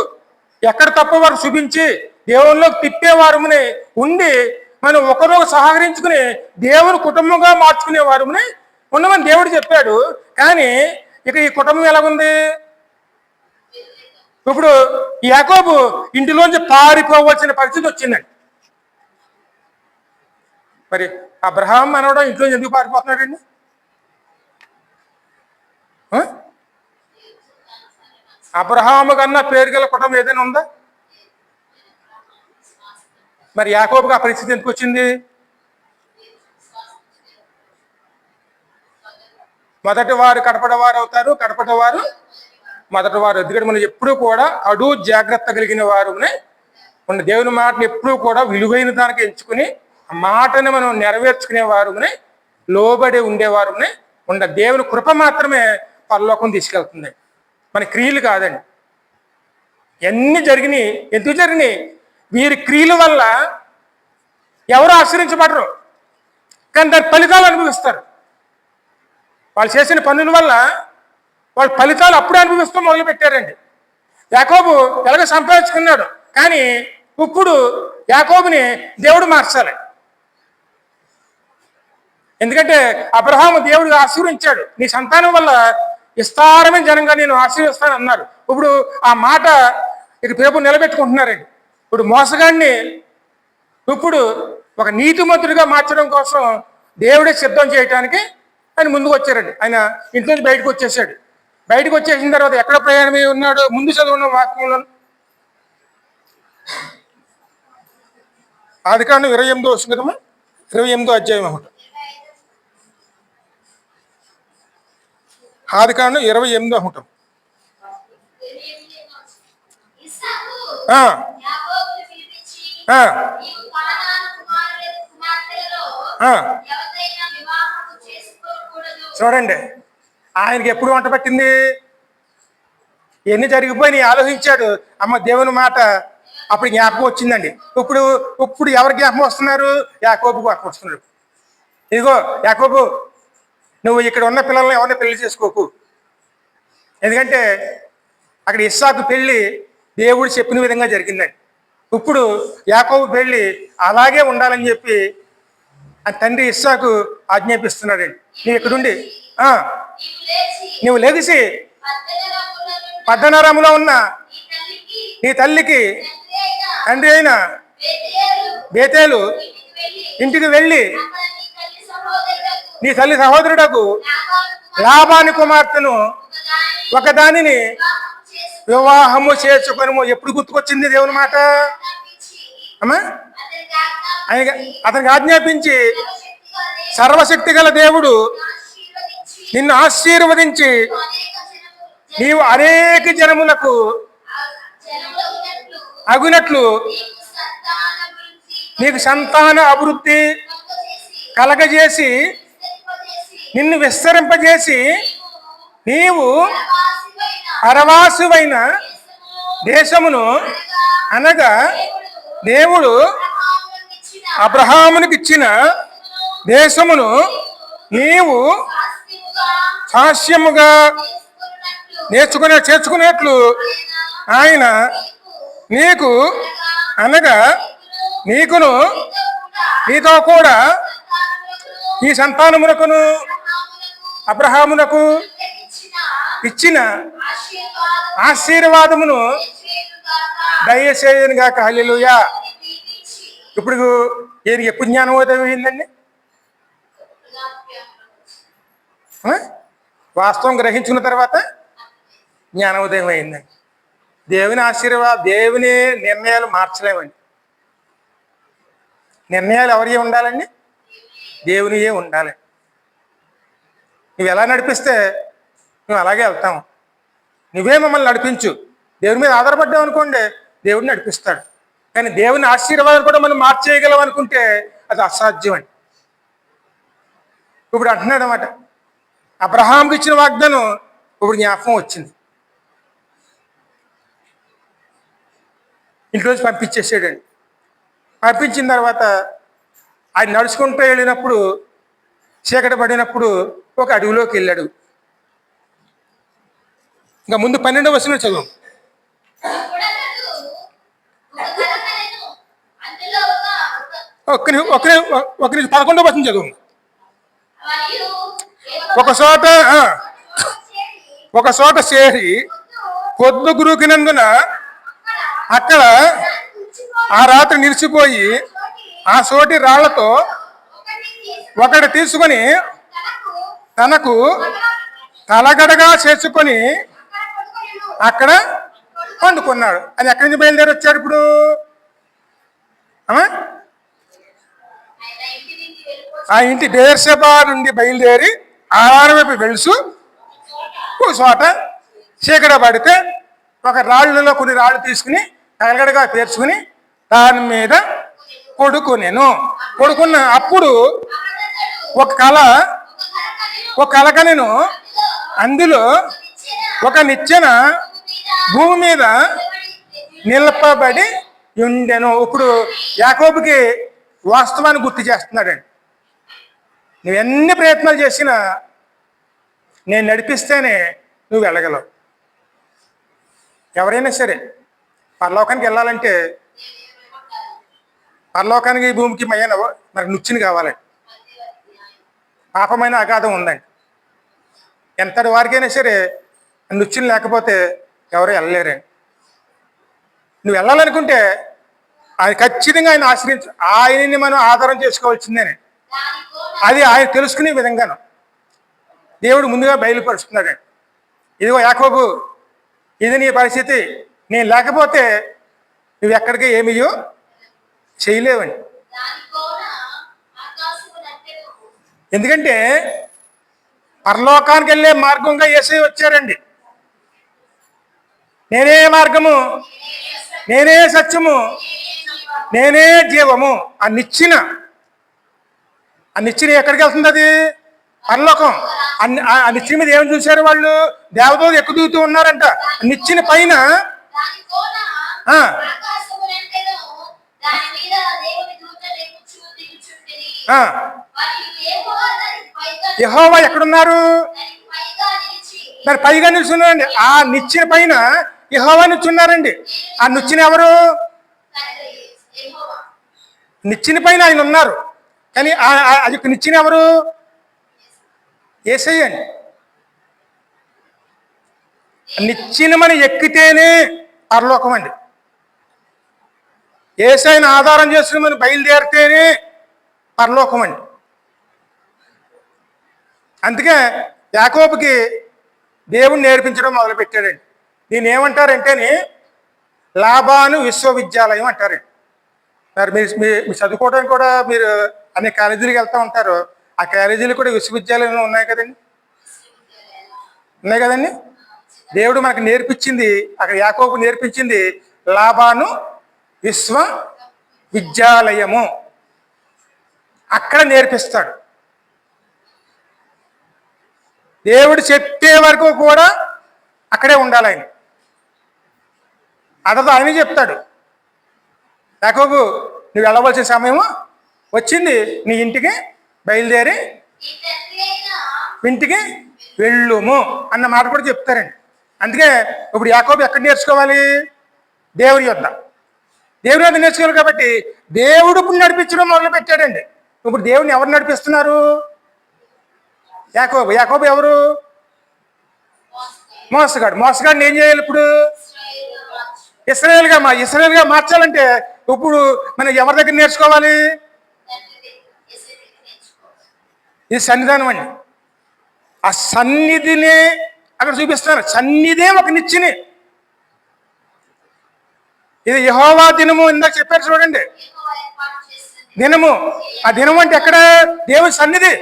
A: ఎక్కడ తప్ప వారు చూపించి దేవునిలోకి తిప్పేవారుని ఉండి మనం ఒకరోజు సహకరించుకుని దేవుని కుటుంబంగా మార్చుకునే వారుని ఉండమని దేవుడు చెప్పాడు. కానీ ఇక ఈ కుటుంబం ఎలాగుంది? ఇప్పుడు యాకోబు ఇంటిలోంచి పారిపోవలసిన పరిస్థితి వచ్చిందండి. మరి అబ్రహాం మనవడు ఇంట్లో ఎందుకు పారిపోతున్నాడండి? అబ్రహాము కన్నా పేరు గల కుటుంబం ఏదైనా ఉందా? మరి యాకోబుకి ఆ పరిస్థితి ఎందుకు వచ్చింది? మొదటి వారు కడపడవారు అవుతారు, కడపటవారు మొదటి వారు. ఎందుకంటే మనం ఎప్పుడూ కూడా అడు జాగ్రత్త కలిగిన వారునే ఉన్న దేవుని మాటను ఎప్పుడూ కూడా విలువైన దానికి ఎంచుకుని ఆ మాటని మనం నెరవేర్చుకునే వారునే, లోబడి ఉండేవారునే ఉన్న దేవుని కృప మాత్రమే పరలోకం తీసుకెళ్తుంది. మన క్రియలు కాదండి. ఎన్ని జరిగినాయి, ఎందుకు జరిగినాయి? వీరి క్రియల వల్ల ఎవరు ఆశ్రయించబడరు, కానీ దాని ఫలితాలు అనుభవిస్తారు. వాళ్ళు చేసిన పనుల వల్ల వాళ్ళ ఫలితాలు అప్పుడే అనుభవిస్తూ మొదలు పెట్టారండి. యాకోబు ఎలాగో సంపాదించుకున్నాడు, కానీ ఇప్పుడు యాకోబుని దేవుడు మార్చాలి. ఎందుకంటే అబ్రహాము దేవుడు ఆశీర్వించాడు, నీ సంతానం వల్ల విస్తారమైన జనంగా నేను ఆశీర్విస్తాను అన్నారు. ఇప్పుడు ఆ మాట ఇక పేపు నిలబెట్టుకుంటున్నారండి. ఇప్పుడు మోసగాడిని ఇప్పుడు ఒక నీతిమంతుడిగా మార్చడం కోసం దేవుడే సిద్ధం చేయడానికి ఆయన ముందుకు వచ్చారండి. ఆయన ఇంట్లో నుంచి బయటకు వచ్చేసాడు. బయటకు వచ్చేసిన తర్వాత ఎక్కడ ప్రయాణమై ఉన్నాడు? ముందు చదువున్న వాక్యంలో ఆదికాండం 28 వస్తుంది కదమ్మా, 28 అధ్యాయం అన్నమాట. ఆదికాండం 28 ఉంటాం. చూడండి, ఆయనకి ఎప్పుడు వంట పట్టింది? ఎన్ని జరిగిపోయినాయి ఆలోచించాడు. అమ్మ దేవుని మాట అప్పుడు జ్ఞాపకం వచ్చిందండి. ఇప్పుడు ఇప్పుడు ఎవరు జ్ఞాపకం వస్తున్నారు? యాకోబు జ్ఞాపకం వస్తున్నారు. ఇదిగో యాకోబు, నువ్వు ఇక్కడ ఉన్న పిల్లల్ని ఎవరిని పెళ్లి చేసుకోకు. ఎందుకంటే అక్కడ ఇస్సాకు పెళ్లి దేవుడు చెప్పిన విధంగా జరిగిందండి. ఇప్పుడు యాకోబు పెళ్లి అలాగే ఉండాలని చెప్పి ఆ తండ్రి ఇస్సాకు ఆజ్ఞాపిస్తున్నాడండి. నువ్వు ఇక్కడుండి నువ్వు లెగిసి పద్దనరాములో ఉన్న నీ తల్లికి తండ్రి అయిన బేతేలు ఇంటికి వెళ్ళి నీ తల్లి సహోదరుడకు లాబాని కుమార్తెను ఒకదానిని వివాహము చేసుకొనుము. ఎప్పుడు గుర్తుకొచ్చింది దేవుని మాట? అమ్మా, అతనికి ఆజ్ఞాపించి సర్వశక్తి గల దేవుడు నిన్ను ఆశీర్వదించి నీవు అనేక జనములకు అగునట్లు నీకు సంతాన అభివృద్ధి కలగజేసి నిన్ను విస్తరింపజేసి నీవు పరవాసువైన దేశమును అనగా దేవుడు అబ్రహామునికి ఇచ్చిన దేశమును నీవు సాక్ష్యముగా చేర్చుకునేట్లు ఆయన నీకు అనగా నీకును నీతో కూడా ఈ సంతానమునకును అబ్రహామునకు ఇచ్చిన ఆశీర్వాదమును దయచేయనుగాక. హల్లెలూయా. ఇప్పుడు ఈయనకి ఎప్పుడు జ్ఞానోదయం అయిందండి? వాస్తవం గ్రహించుకున్న తర్వాత జ్ఞానోదయం అయిందండి. దేవుని దేవుని నిర్ణయాలు మార్చలేమండి. నిర్ణయాలు ఎవరియే ఉండాలండి? దేవునియే ఉండాలి. నువ్వు ఎలా నడిపిస్తే నువ్వు అలాగే వెళ్తాము. నువ్వే మమ్మల్ని నడిపించు. దేవుని మీద ఆధారపడ్డావు అనుకోండి, దేవుడిని నడిపిస్తాడు. కానీ దేవుని ఆశీర్వాదం కూడా మనం మార్చేయగలం అనుకుంటే అది అసాధ్యం అండి. ఇప్పుడు అంటున్నాడు అన్నమాట, అబ్రహాంకి ఇచ్చిన వాగ్దానం ఇప్పుడు జ్ఞాపకం వచ్చింది. ఇంట్లోంచి పంపించేసాడండి. పంపించిన తర్వాత ఆయన నడుచుకుంటూ వెళ్ళినప్పుడు చీకటి పడినప్పుడు ఒక అడవిలోకి వెళ్ళాడు. ఇంకా ముందు 12వ వచనం చదువు. ఒక్క నిమిషం 11వ వచనం చదువు. ఒక చోట చేరి పొద్దు గురుకినందున అక్కడ ఆ రాత్రి నిలిచిపోయి ఆ చోటి రాళ్లతో ఒకటి తీసుకొని తనకు తలగడగా చేసుకొని అక్కడ పండుకున్నాడు. అది ఎక్కడి నుంచి బయలుదేరి వచ్చాడు? ఇప్పుడు ఆ ఇంటి బెయేర్షెబా నుండి బయలుదేరి ఆహారం వైపు వెలుసు ఒక చోట చీకట పడితే ఒక రాళ్ళలో కొన్ని రాళ్ళు తీసుకుని తలగడగా పేర్చుకుని దాని మీద పడుకున్న అప్పుడు ఒక కలకనెను అందులో ఒక నిచ్చెన భూమి మీద నిలపబడి ఉండెను. ఇప్పుడు యాకోబుకి వాస్తవాన్ని గుర్తు చేస్తున్నాడండి. నువ్వు ఎన్ని ప్రయత్నాలు చేసినా నేను నడిపిస్తేనే నువ్వు వెళ్ళగలవు. ఎవరైనా సరే పరలోకానికి వెళ్ళాలంటే పరలోకానికి ఈ భూమికి మనకు నుచ్చిని కావాలండి. పాపమైన అగాధం ఉందండి. ఎంతటి వారికైనా సరే నుచ్చిని లేకపోతే ఎవరు వెళ్ళలేరండి. నువ్వు వెళ్ళాలనుకుంటే అది ఖచ్చితంగా ఆయన ఆయనని మనం ఆధారం చేసుకోవాల్సిందేనే. అది ఆయన తెలుసుకునే విధంగాను దేవుడు ముందుగా బయలుపరుస్తున్నాడండి. ఇదిగో యాకోబు, ఇది నీ పరిస్థితి, నేను లేకపోతే నువ్వు ఎక్కడికి ఏమీయో చేయలేవండి. ఎందుకంటే పరలోకానికి వెళ్ళే మార్గంగా యేసయ్య వచ్చారండి. నేనే మార్గము, నేనే సత్యము, నేనే జీవము. ఆ నిచ్చిన ఎక్కడికి వెళ్తుంది? అది పరలోకం. ఆ నిచ్చిన మీద ఏమి చూశారు వాళ్ళు? దేవదూతలు ఎక్కుతూ ఉన్నారంట. నిచ్చిన పైన యెహోవా ఎక్కడున్నారు? మరి పైగా నిల్చున్నారండి. ఆ నిచ్చిన పైన యెహోవా నిల్చున్నారండి. ఆ నిచ్చిన ఎవరు? నిచ్చిన పైన ఆయన ఉన్నారు, కానీ అది నిచ్చిన ఎవరు? యేసయ్య అండి. నిచ్చిన మనం ఎక్కితేనే పరలోకం అండి. యేసయ్యను ఆధారం చేసుకుని మనం బయలుదేరితేనే పరలోకం అండి. అందుకే యాకోబుకి దేవుణ్ణి నేర్పించడం మొదలుపెట్టాడండి. దీన్ని ఏమంటారంటేనే లాబాను విశ్వవిద్యాలయం అంటారండి. మరి మీరు చదువుకోవడానికి కూడా మీరు అనేక కాలేజీలకు వెళ్తూ ఉంటారు. ఆ కాలేజీలు కూడా విశ్వవిద్యాలయంలో ఉన్నాయి కదండి, ఉన్నాయి కదండి. దేవుడు మనకు నేర్పించింది, అక్కడ యాకోబు నేర్పించింది లాబాను విశ్వవిద్యాలయము. అక్కడ నేర్పిస్తాడు. దేవుడు చెప్పే వరకు కూడా అక్కడే ఉండాలి ఆయన. అతను ఆయన చెప్తాడు, యాకోబు నువ్వు వెళ్ళవలసిన సమయము వచ్చింది, నీ ఇంటికి బయలుదేరి ఇంటికి వెళ్ళుము అన్న మాట కూడా చెప్తారండి. అందుకే ఇప్పుడు యాకోబు ఎక్కడ నేర్చుకోవాలి? దేవుడి యొద్ద నేర్చుకోవాలి. కాబట్టి దేవుడు ఇప్పుడు నడిపించడం మొదలు పెట్టాడండి. ఇప్పుడు దేవుడిని ఎవరు నడిపిస్తున్నారు? యాకోబు ఎవరు? మోసగాడిని ఏం చేయాలి? ఇప్పుడు ఇశ్రాయేలుగా మార్చాలంటే ఇప్పుడు మనం ఎవరి దగ్గర నేర్చుకోవాలి? ఇది సన్నిధానం అండి. ఆ సన్నిధిని అక్కడ చూపిస్తున్నారు. సన్నిధే ఒక నిచ్చిని. ఇది యెహోవా దినము, ఇందాక చెప్పారు చూడండి, దినము. ఆ దినము అంటే ఎక్కడ? దేవుడి సన్నిధి.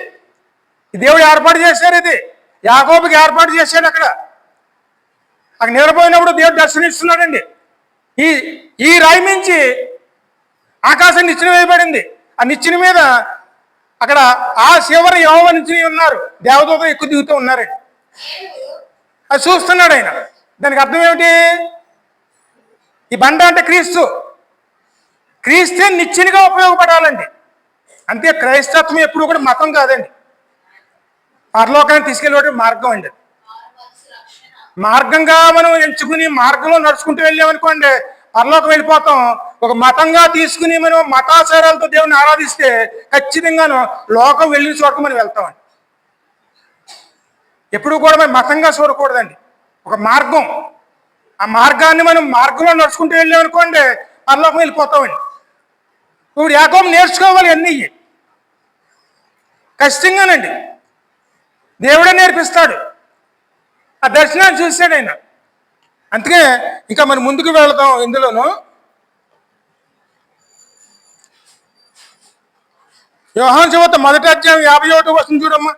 A: దేవుడు ఏర్పాటు చేశారు. ఇది యాకోబుకి ఏర్పాటు చేశాడు. అక్కడ నిలబోయినప్పుడు దేవుడు దర్శనిస్తున్నాడండి. ఈ రాయి నుంచి ఆకాశం నిచ్చెన వేయబడింది. ఆ నిచ్చెన మీద అక్కడ ఆ శివర యెహోవా నిచ్చెన ఉన్నారు, దేవదూతలు ఎక్కువ దిగుతూ ఉన్నారండి. అది చూస్తున్నాడు ఆయన. దానికి అర్థం ఏమిటి? ఈ బండ అంటే క్రీస్తే నిచ్చెనగా ఉపయోగపడాలండి. అంతే. క్రైస్తత్వం ఎప్పుడు కూడా మతం కాదండి, పరలోకాన్ని తీసుకెళ్ళే మార్గం అండి. మార్గంగా మనం ఎంచుకుని మార్గంలో నడుచుకుంటూ వెళ్ళామనుకోండి, పరలోకం వెళ్ళిపోతాం. ఒక మతంగా తీసుకుని మనం మతాచారాలతో దేవుని ఆరాధిస్తే ఖచ్చితంగాను లోకం వెళ్ళిన చోట మనం వెళ్తామండి. ఎప్పుడు కూడా మనం మతంగా చూడకూడదండి, ఒక మార్గం. ఆ మార్గాన్ని మనం మార్గంలో నడుచుకుంటూ వెళ్ళామనుకోండి, పరలోకం వెళ్ళిపోతామండి. ఇప్పుడు యాకోబు నేర్చుకోవాలి అన్నీ ఖచ్చితంగానండి. దేవుడే నేర్పిస్తాడు. ఆ దర్శనాన్ని చూశాడు ఆయన. అందుకే ఇంకా మనం ముందుకు వెళదాం. ఇందులోను యోహాను సువార్త 1వ అధ్యాయం 51వ వచనం చూడమ్మా.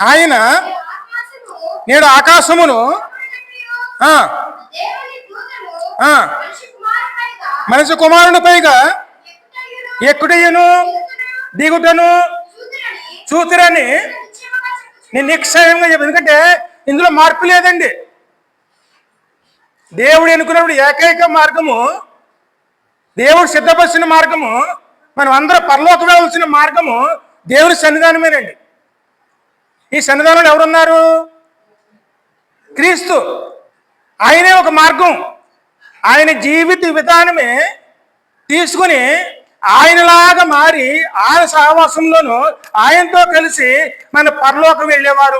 A: ఆయన నేడు ఆకాశమును మనిషి కుమారుని పైగా ఎక్కుటయ్యను దిగుటను చూతురని నేను నిశ్చయంగా చెప్పాను. ఎందుకంటే ఇందులో మార్పు లేదండి. దేవుడు ఎన్నుకున్నప్పుడు ఏకైక మార్గము, దేవుడు సిద్ధపరిచిన మార్గము, మనం అందరూ పరలోకం వెళ్ళవలసిన మార్గము దేవుని సన్నిధానమేనండి. ఈ సన్నిధానంలో ఎవరున్నారు? క్రీస్తు. ఆయనే ఒక మార్గం. ఆయన జీవిత విధానమే తీసుకుని ఆయనలాగా మారి ఆయన సహవాసంలోనూ ఆయనతో కలిసి మన పరలోకం వెళ్ళేవారు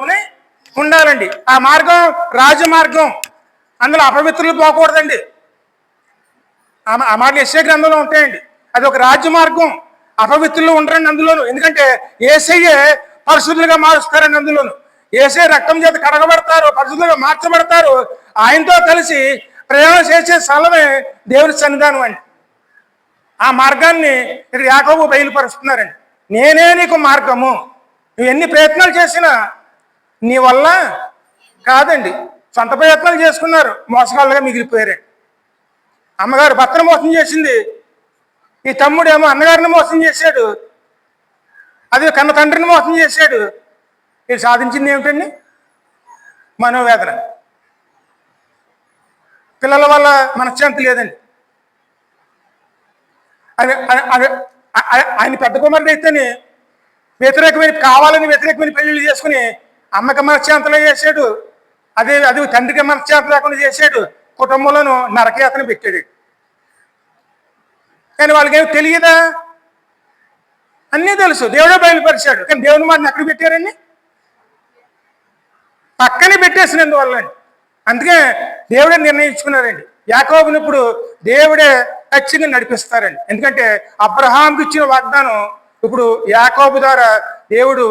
A: ఉండాలండి. ఆ మార్గం రాజమార్గం, అందులో అపవిత్రులు పోకూడదండి. ఆ మాటలు యెషయా గ్రంథంలో ఉంటాయండి. అది ఒక రాజ్య మార్గం. అపవిత్రులు ఉండరండి అందులోను. ఎందుకంటే యేసయ్యే పరిశుద్ధులుగా మారుస్తారండి అందులోను. యేసయ్య రక్తం చేత కడగబడతారు, పరిశుద్ధులుగా మార్చబడతారు. ఆయనతో కలిసి ప్రయాణం చేసే స్థలమే దేవుని సన్నిధానం అండి. ఆ మార్గాన్ని ఇక్కడ యాకోబు బయలుపరుస్తున్నారండి. నేనే నీకు మార్గము. నువ్వు ఎన్ని ప్రయత్నాలు చేసినా నీ వల్ల కాదండి. సొంత ప్రయత్నాలు చేసుకున్నారు, మోసగాళ్ళుగా మిగిలిపోయారండి. అమ్మగారు భర్తను మోసం చేసింది, ఈ తమ్ముడేమో అన్నగారిని మోసం చేశాడు, అది కన్న తండ్రిని మోసం చేశాడు. ఇది సాధించింది ఏమిటండి? మనోవేదన. పిల్లల వల్ల మనశ్శాంతి లేదండి. ఆయన పెద్ద కుమారుడు అయితేనే కావాలని వ్యతిరేకమైన పెళ్లిళ్ళు చేసుకుని అమ్మకి మనశ్శాంతలో చేశాడు, అది తండ్రికి మనశ్శాంతి లేకుండా చేశాడు, కుటుంబంలోనూ నరకయాతన పెట్టాడు. కానీ వాళ్ళకేమి తెలియదా? అన్నీ తెలుసు, దేవుడే బయలుపరిచాడు. కానీ దేవుని మాటని ఎక్కడ పెట్టారండి? పక్కనే పెట్టేసినందువల్ల అండి. అందుకే దేవుడే నిర్ణయించుకున్నారండి. యాకోబుని ఇప్పుడు దేవుడే ఖచ్చితంగా నడిపిస్తారండి. ఎందుకంటే అబ్రహాంకి ఇచ్చిన వాగ్దానం ఇప్పుడు యాకోబు ద్వారా దేవుడు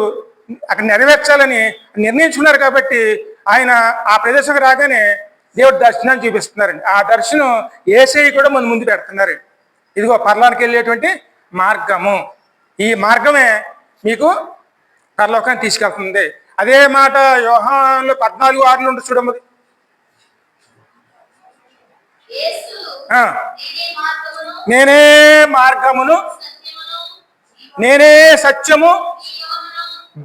A: అక్కడ నెరవేర్చాలని నిర్ణయించుకున్నారు. కాబట్టి ఆయన ఆ ప్రదేశంకి రాగానే దేవుడు దర్శనాన్ని చూపిస్తున్నారండి. ఆ దర్శనం యేసయ్య కూడా మన ముందు పెడుతున్నారండి. ఇదిగో పరలోకానికి వెళ్ళేటువంటి మార్గము, ఈ మార్గమే మీకు పరలోకాన్ని తీసుకెళ్తుంది. అదే మాట యోహానులో 14:6 ఉంటుంది చూడమ్మది. నేనే మార్గమును, నేనే సత్యము,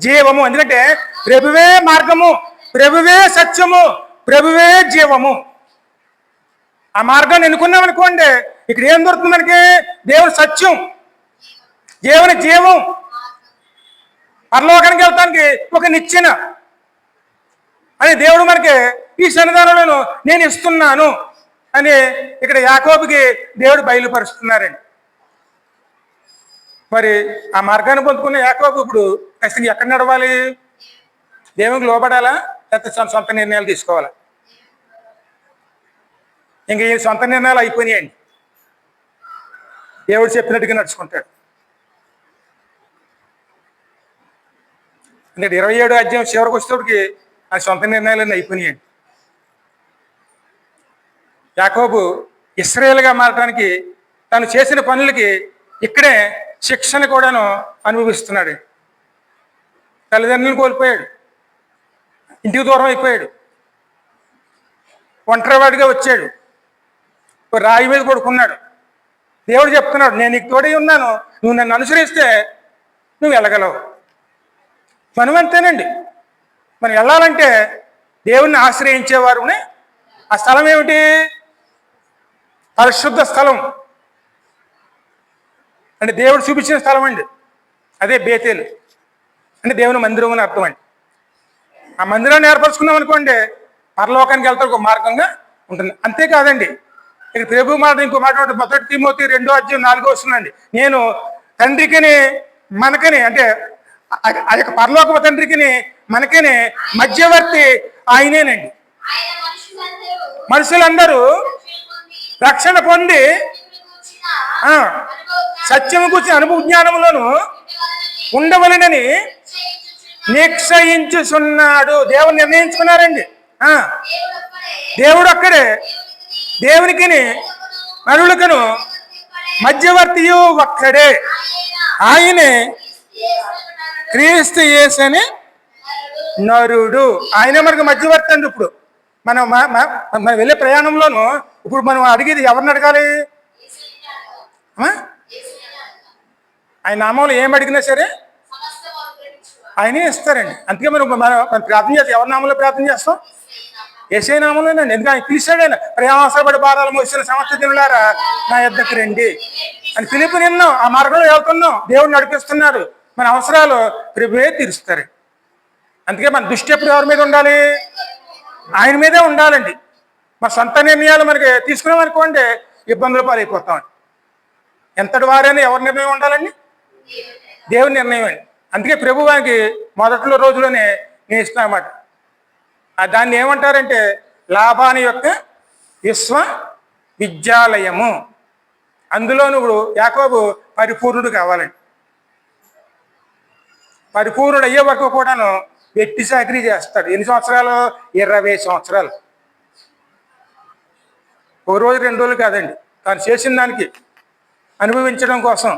A: జీవము. ఎందుకంటే ప్రభువే మార్గము, ప్రభువే సత్యము, ప్రభువే జీవము. ఆ మార్గాన్ని ఎన్నుకున్నాం అనుకోండి, ఇక్కడ ఏం దొరుకుతుంది మనకి? దేవుని సత్యం, దేవుని జీవం, పరలోకానికి వెళ్తానికి ఒక నిచ్చెన అని దేవుడు మనకి ఈ సన్నిధానంలో నేను ఇస్తున్నాను అని ఇక్కడ యాకోబుకి దేవుడు బయలుపరుస్తున్నారండి. మరి ఆ మార్గాన్ని పొందుకున్న యాకోబు ఇప్పుడు ఖచ్చితంగా ఎక్కడ నడవాలి? దేవునికి లోబడాలా, లేకపోతే సొంత నిర్ణయాలు తీసుకోవాలా? ఇంక ఈ సొంత నిర్ణయాలు అయిపోయినాయండి. దేవుడు చెప్పినట్టుగా నడుచుకుంటాడు. అంటే 27వ అధ్యాయం చివరికి వచ్చేటప్పటికి ఆ సొంత నిర్ణయాలన్నీ అయిపోయినాయండి. యాకోబు ఇశ్రాయేలుగా మారడానికి తను చేసిన పనులకి ఇక్కడే శిక్షణ కూడాను అనుభవిస్తున్నాడు. తల్లిదండ్రులను కోల్పోయాడు, ఇంటికి దూరం అయిపోయాడు, ఒంటరివాడిగా వచ్చాడు, రాయి మీద పడుకున్నాడు. దేవుడు చెప్తున్నాడు, నేను నీకు తోడై ఉన్నాను, నువ్వు నన్ను అనుసరిస్తే నువ్వు వెళ్ళగలవు. మనం అంతేనండి. మనం వెళ్ళాలంటే దేవుణ్ణి ఆశ్రయించేవారుని. ఆ స్థలం ఏమిటి? పరిశుద్ధ స్థలం అంటే దేవుడు చూపించిన స్థలం అండి. అదే బేతేలు అంటే దేవుని మందిరం అని అర్థం అండి. ఆ మందిరాన్ని ఏర్పరచుకున్నాం అనుకోండి, పరలోకానికి వెళ్తే ఒక మార్గంగా ఉంటుంది. అంతేకాదండి, ఇక్కడ ప్రభు మాట ఇంకో మాట 1 తిమోతి 2:4 వస్తుందండి. నేను తండ్రికిని మనకని, అంటే ఆ యొక్క పరలోక తండ్రికిని మనకని మధ్యవర్తి ఆయనేనండి. మనుషులందరూ రక్షణ పొంది సత్యము గురించి అనుభవ జ్ఞానంలోను ఉండవలెనని నిశ్చయించుచున్నాడు. దేవుడు నిర్ణయించుకున్నారండి. దేవుడు అక్కడే దేవునికి నరులకును మధ్యవర్తియు ఒక్కడే, ఆయనే క్రీస్తు యేసని నరుడు. ఆయనే మనకు మధ్యవర్తి అండి. ఇప్పుడు మనం వెళ్ళే ప్రయాణంలోనూ ఇప్పుడు మనం అడిగేది ఎవరిని అడగాలి? ఆయన నామంలో ఏం అడిగినా సరే ఆయనే ఇస్తారండి. అందుకే మనం ప్రార్థన చేస్తాం. ఎవరి నామంలో ప్రార్థన చేస్తాం? యేసయ్య నామంలోనండి. ఎందుకంటే ఆయన పిలిచాడు. ఆయన ప్రయాసపడి భారాలు మోసిన సమస్త జనులారా నా యొద్దకు రండి అని పిలుపు నిన్నాం. ఆ మార్గంలో వెళ్తున్నాం, దేవుడు నడిపిస్తున్నారు. మన అవసరాలు ప్రభువే తీరుస్తారు. అందుకే మన దృష్టి ఎప్పుడు ఎవరి మీద ఉండాలి? ఆయన మీదే ఉండాలండి. మా సొంత నిర్ణయాలు మనకి తీసుకున్నాం అనుకోండి, ఇబ్బందుల పాలైపోతామండి. ఎంతటి వారైనా ఎవరి నిర్ణయం ఉండాలండి? దేవుని నిర్ణయం అండి. అందుకే ప్రభువానికి మొదట్లో రోజులోనే నేను ఇస్తున్నమాట, దాన్ని ఏమంటారంటే లాబాను యొక్క విశ్వ విద్యాలయము. అందులో నువ్వు యాకోబు పరిపూర్ణుడు కావాలండి. పరిపూర్ణుడు అయ్యే వరకు కూడాను వెట్టి చాకరీ చేస్తాడు. ఎన్ని సంవత్సరాలు? 20 సంవత్సరాలు. ఒక రోజు 2 రోజులు కాదండి, తాను చేసిన దానికి అనుభవించడం కోసం.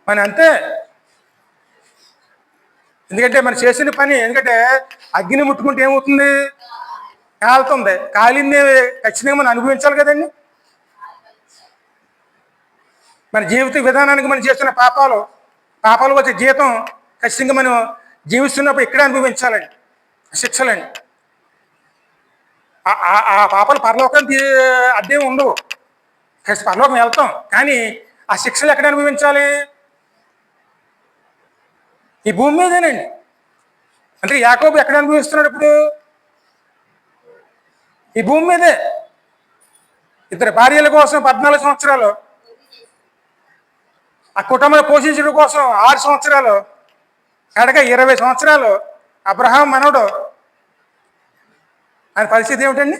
A: మన అంతే. ఎందుకంటే మనం చేసిన పని, ఎందుకంటే అగ్ని ముట్టుకుంటే ఏమవుతుంది? కాలుతుంది. కాలింది ఖచ్చితంగా మనం అనుభవించాలి కదండి. మన జీవిత విధానానికి మనం చేస్తున్న పాపాలు వచ్చే జీతం ఖచ్చితంగా మనం జీవిస్తున్నప్పుడు ఇక్కడే అనుభవించాలండి, శిక్షలండి. ఆ పాపాలు పరలోకానికి అడ్డేం ఉండవు, పరలోకం వెళ్తాం. కానీ ఆ శిక్షలు ఎక్కడ అనుభవించాలి? ఈ భూమి మీదేనండి. అంటే యాకోబు ఎక్కడ అనుభవిస్తున్నాడు ఇప్పుడు? ఈ భూమి మీదే. 2 భార్యల కోసం 14 సంవత్సరాలు, ఆ కుటుంబాన్ని పోషించడం కోసం 6 సంవత్సరాలు, కడగా 20 సంవత్సరాలు. అబ్రహాం మనవడు. ఆయన పరిస్థితి ఏమిటండి?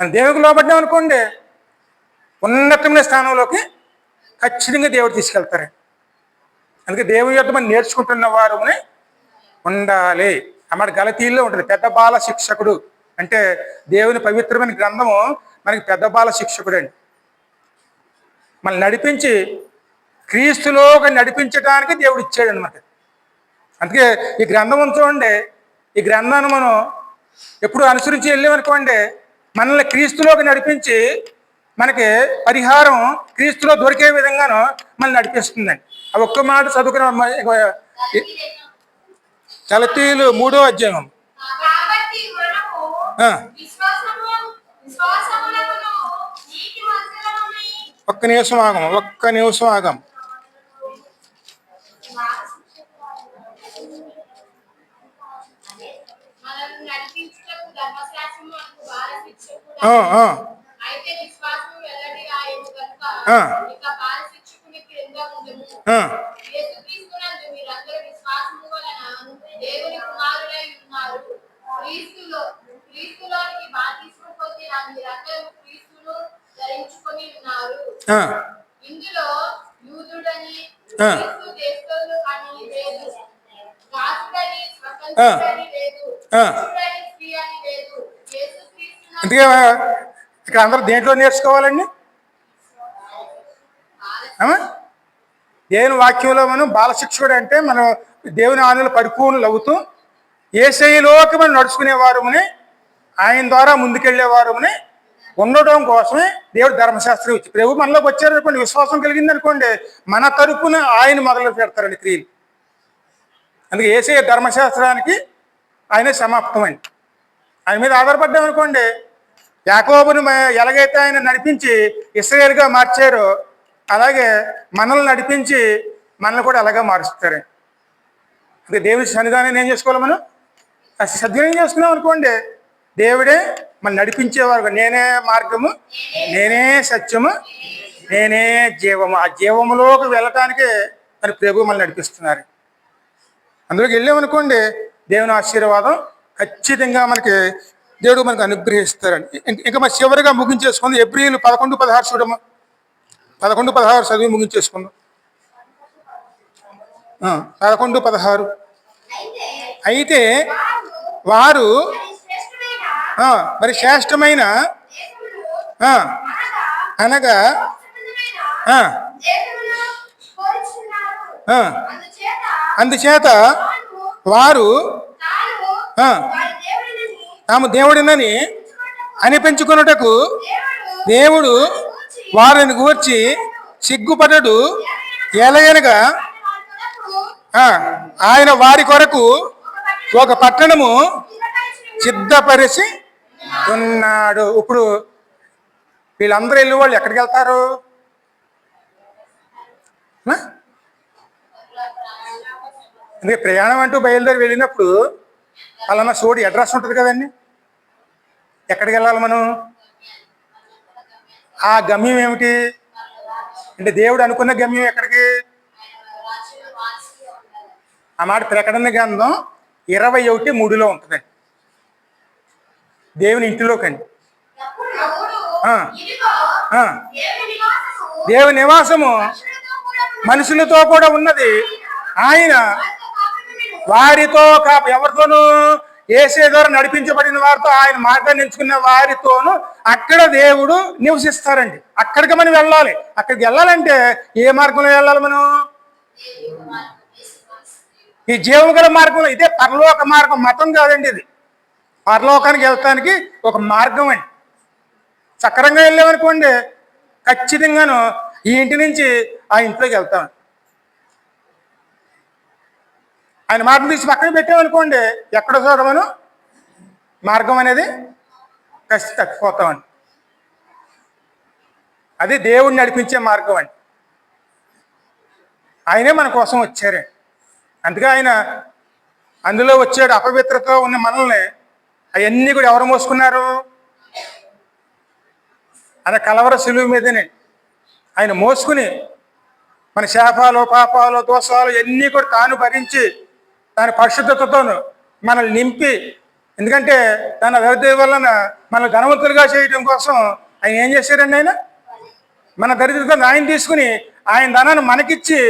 A: మన దేవుడికి లోబడ్డాం అనుకోండి, ఉన్నతమైన స్థానంలోకి ఖచ్చితంగా దేవుడు తీసుకెళ్తారు. అందుకే దేవుని యొక్క మనం నేర్చుకుంటున్న వారుని ఉండాలి. అన్నమాట గలతీల్లో ఉంటుంది. పెద్ద బాల శిక్షకుడు అంటే దేవుని పవిత్రమైన గ్రంథము మనకి పెద్ద బాల శిక్షకుడు అండి. మనల్ని నడిపించి క్రీస్తులోకి నడిపించడానికి దేవుడు ఇచ్చాడు అనమాట. అందుకే ఈ గ్రంథం చూడండి, ఈ గ్రంథాన్ని మనం ఎప్పుడు అనుసరించి వెళ్ళామనుకోండి, మనల్ని క్రీస్తులోకి నడిపించి మనకి పరిహారం క్రీస్తులో దొరికే విధంగాను మనల్ని నడిపిస్తుందండి. ఆ ఒక్క మాట చదువుకున్న గలతీయులు 3వ అధ్యాయం. ఒక్క నిమిషం ఆగం. అందుకే ఇక్కడ అందరూ దేంట్లో నేర్చుకోవాలండి? దేవుని వాక్యంలో మనం బాలశిక్షకుడు అంటే మనం దేవుని ఆజ్ఞలు పరిపూర్ణులు అవుతూ యేసయ్యలోకి మనం నడుచుకునేవారమని, ఆయన ద్వారా ముందుకెళ్లేవారమని ఉండడం కోసమే దేవుడు ధర్మశాస్త్రం ఇచ్చి, ప్రభు మనలోకి వచ్చారనుకోండి, విశ్వాసం కలిగింది అనుకోండి, మన తరపున ఆయన మొదలు పెడతారండి క్రియలు. అందుకే యేసయ్య ధర్మశాస్త్రానికి ఆయన సమాప్తమండి. ఆయన మీద ఆధారపడ్డామనుకోండి, యాకోబుని ఎలాగైతే ఆయన నడిపించి ఇశ్రాయేలుగా మార్చారో అలాగే మనల్ని నడిపించి మనల్ని కూడా అలాగే మారుస్తారండి. అంటే దేవుని సన్నిధానాన్ని ఏం చేసుకోవాలి? మనం సద్వినియోగం చేసుకున్నాం అనుకోండి, దేవుడే మనం నడిపించేవారు. నేనే మార్గము, నేనే సత్యము, నేనే జీవము. ఆ జీవములోకి వెళ్ళటానికి మరి ప్రభు మనల్ని నడిపిస్తున్నారు. అందులోకి వెళ్ళామనుకోండి, దేవుని ఆశీర్వాదం ఖచ్చితంగా మనకి దేవుడు మనకు అనుగ్రహిస్తారండి. ఇంకా మరి చివరిగా ముగించేసుకుంది ఏప్రిల్ 11-16 చూడము. 11-16 చదివి ముగించేసుకుందాం. 11-16. అయితే వారు మరి శ్రేష్టమైన అనగా అందుచేత వారు తాము దేవుడినని అనిపించుకున్నటకు దేవుడు వారిని గూర్చి సిగ్గుపడడు. ఎలయనగా ఆయన వారి కొరకు ఒక పట్టణము సిద్ధపరిచి ఉన్నాడు. ఇప్పుడు వీళ్ళందరూ వెళ్ళి వాళ్ళు ఎక్కడికి వెళ్తారు? అందుకే ప్రయాణం అంటూ బయలుదేరి వెళ్ళినప్పుడు పలానా చోటు అడ్రస్ ఉంటుంది కదండి. ఎక్కడికి వెళ్ళాలి మనం? ఆ గమ్యం ఏమిటి అంటే దేవుడు అనుకున్న గమ్యం ఎక్కడికి? ఆ మాట ప్రకటన గ్రంథం 21:3 ఉంటుందండి. దేవుని ఇంటిలోకండి. దేవుని నివాసము మనుషులతో కూడా ఉన్నది. ఆయన వారితో ఎవరితోనూ యేసే ద్వారా నడిపించబడిన వారితో, ఆయన మార్గాన్ని ఎంచుకున్న వారితోనూ అక్కడ దేవుడు నివసిస్తారండి. అక్కడికి మనం వెళ్ళాలి. అక్కడికి వెళ్ళాలంటే ఏ మార్గంలో వెళ్ళాలి మనం? ఈ జీవం గల మార్గంలో. ఇదే పరలోక మార్గం, మతం కాదండి. ఇది పరలోకానికి వెళ్తానికి ఒక మార్గం అండి. సక్రంగా వెళ్ళామనుకోండి, ఖచ్చితంగాను ఈ ఇంటి నుంచి ఆ ఇంట్లోకి వెళ్తాం. ఆయన మార్గం తీసి పక్కన పెట్టామనుకోండి, ఎక్కడ చూడమను మార్గం అనేది కష్ట తప్పిపోతామండి. అది దేవుడిని నడిపించే మార్గం అండి. ఆయనే మన కోసం వచ్చారండి. అందుకే ఆయన అందులో వచ్చాడు. అపవిత్రత ఉన్న మనల్ని అవన్నీ కూడా ఎవరు మోసుకున్నారు? ఆయన కలవర సులువు మీదనే ఆయన మోసుకుని మన శాపాలు, పాపాలు, దోషాలు ఎన్ని కూడా తాను భరించి తన పరిశుద్ధతతోను మనల్ని నింపి, ఎందుకంటే తన దరిద్ర వలన మనల్ని ధనవంతులుగా చేయడం కోసం ఆయన ఏం చేశారండి? ఆయన మన దరిద్రతను ఆయన తీసుకుని ఆయన ధనాన్ని మనకిచ్చి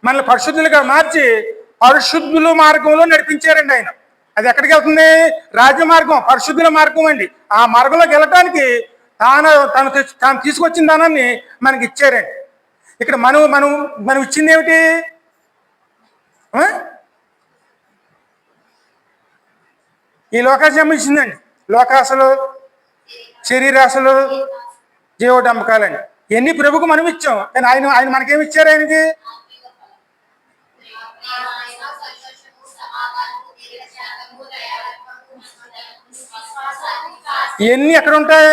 A: మనల్ని పరిశుద్ధులుగా మార్చి పరిశుద్ధుల మార్గంలో నడిపించారండి ఆయన. అది ఎక్కడికి వెళ్తుంది? రాజ్య మార్గం, పరిశుద్ధుల మార్గం అండి. ఆ మార్గంలోకి వెళ్ళటానికి తాను తీసుకొచ్చిన ధనాన్ని మనకి ఇచ్చారండి. ఇక్కడ మనం ఇచ్చింది ఏమిటి? ఈ లోకాశం ఇచ్చిందండి. లోకాశలు, శరీరాశలు, జీవోడంబకాలండి. ఎన్ని ప్రభుకు మనం ఇచ్చాం, కానీ ఆయన మనకేమి ఇచ్చారు? ఆయనకి ఇవన్నీ ఎక్కడ ఉంటాయి?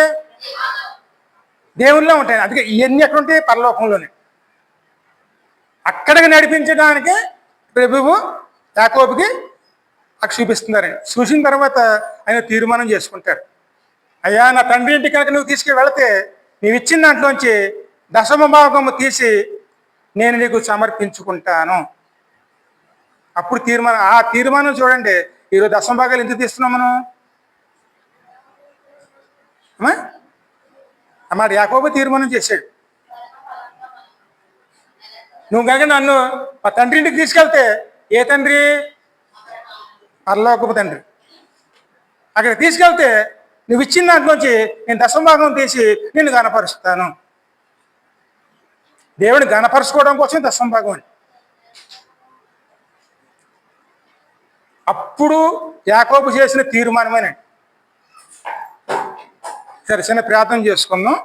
A: దేవుళ్ళలో ఉంటాయి. అందుకే ఇవన్నీ ఎక్కడ ఉంటాయి? పరలోకంలోనే. అక్కడికి నడిపించడానికి ప్రభువు యాకోబుకి అక్కడ చూపిస్తున్నారండి. చూసిన తర్వాత ఆయన తీర్మానం చేసుకుంటారు. అయ్యా, నా తండ్రి ఇంటికి కనుక నువ్వు తీసుకువెళితే నీవు ఇచ్చిన దాంట్లోంచి 10వ భాగము తీసి నేను నీకు సమర్పించుకుంటాను. అప్పుడు ఆ తీర్మానం చూడండి. ఈరోజు 10వ భాగాలు ఎందుకు తీస్తున్నాం మనం? అన్నమాట యాకోబు తీర్మానం చేశాడు. నువ్వు కనుక నన్ను మా తండ్రి ఇంటికి తీసుకెళ్తే, ఏ తండ్రి? పరలోకపు తండ్రి. అక్కడ తీసుకెళ్తే నువ్వు ఇచ్చిన దాంట్లోంచి నేను 10వ భాగం తీసి నిన్ను గణపరుస్తాను. దేవుని గణపరుచుకోవడం కోసం 10వ భాగం అని. అప్పుడు యాకోబు చేసిన తీర్మానమేనండి. సరే, చిన్న ప్రార్థన చేసుకుందాం.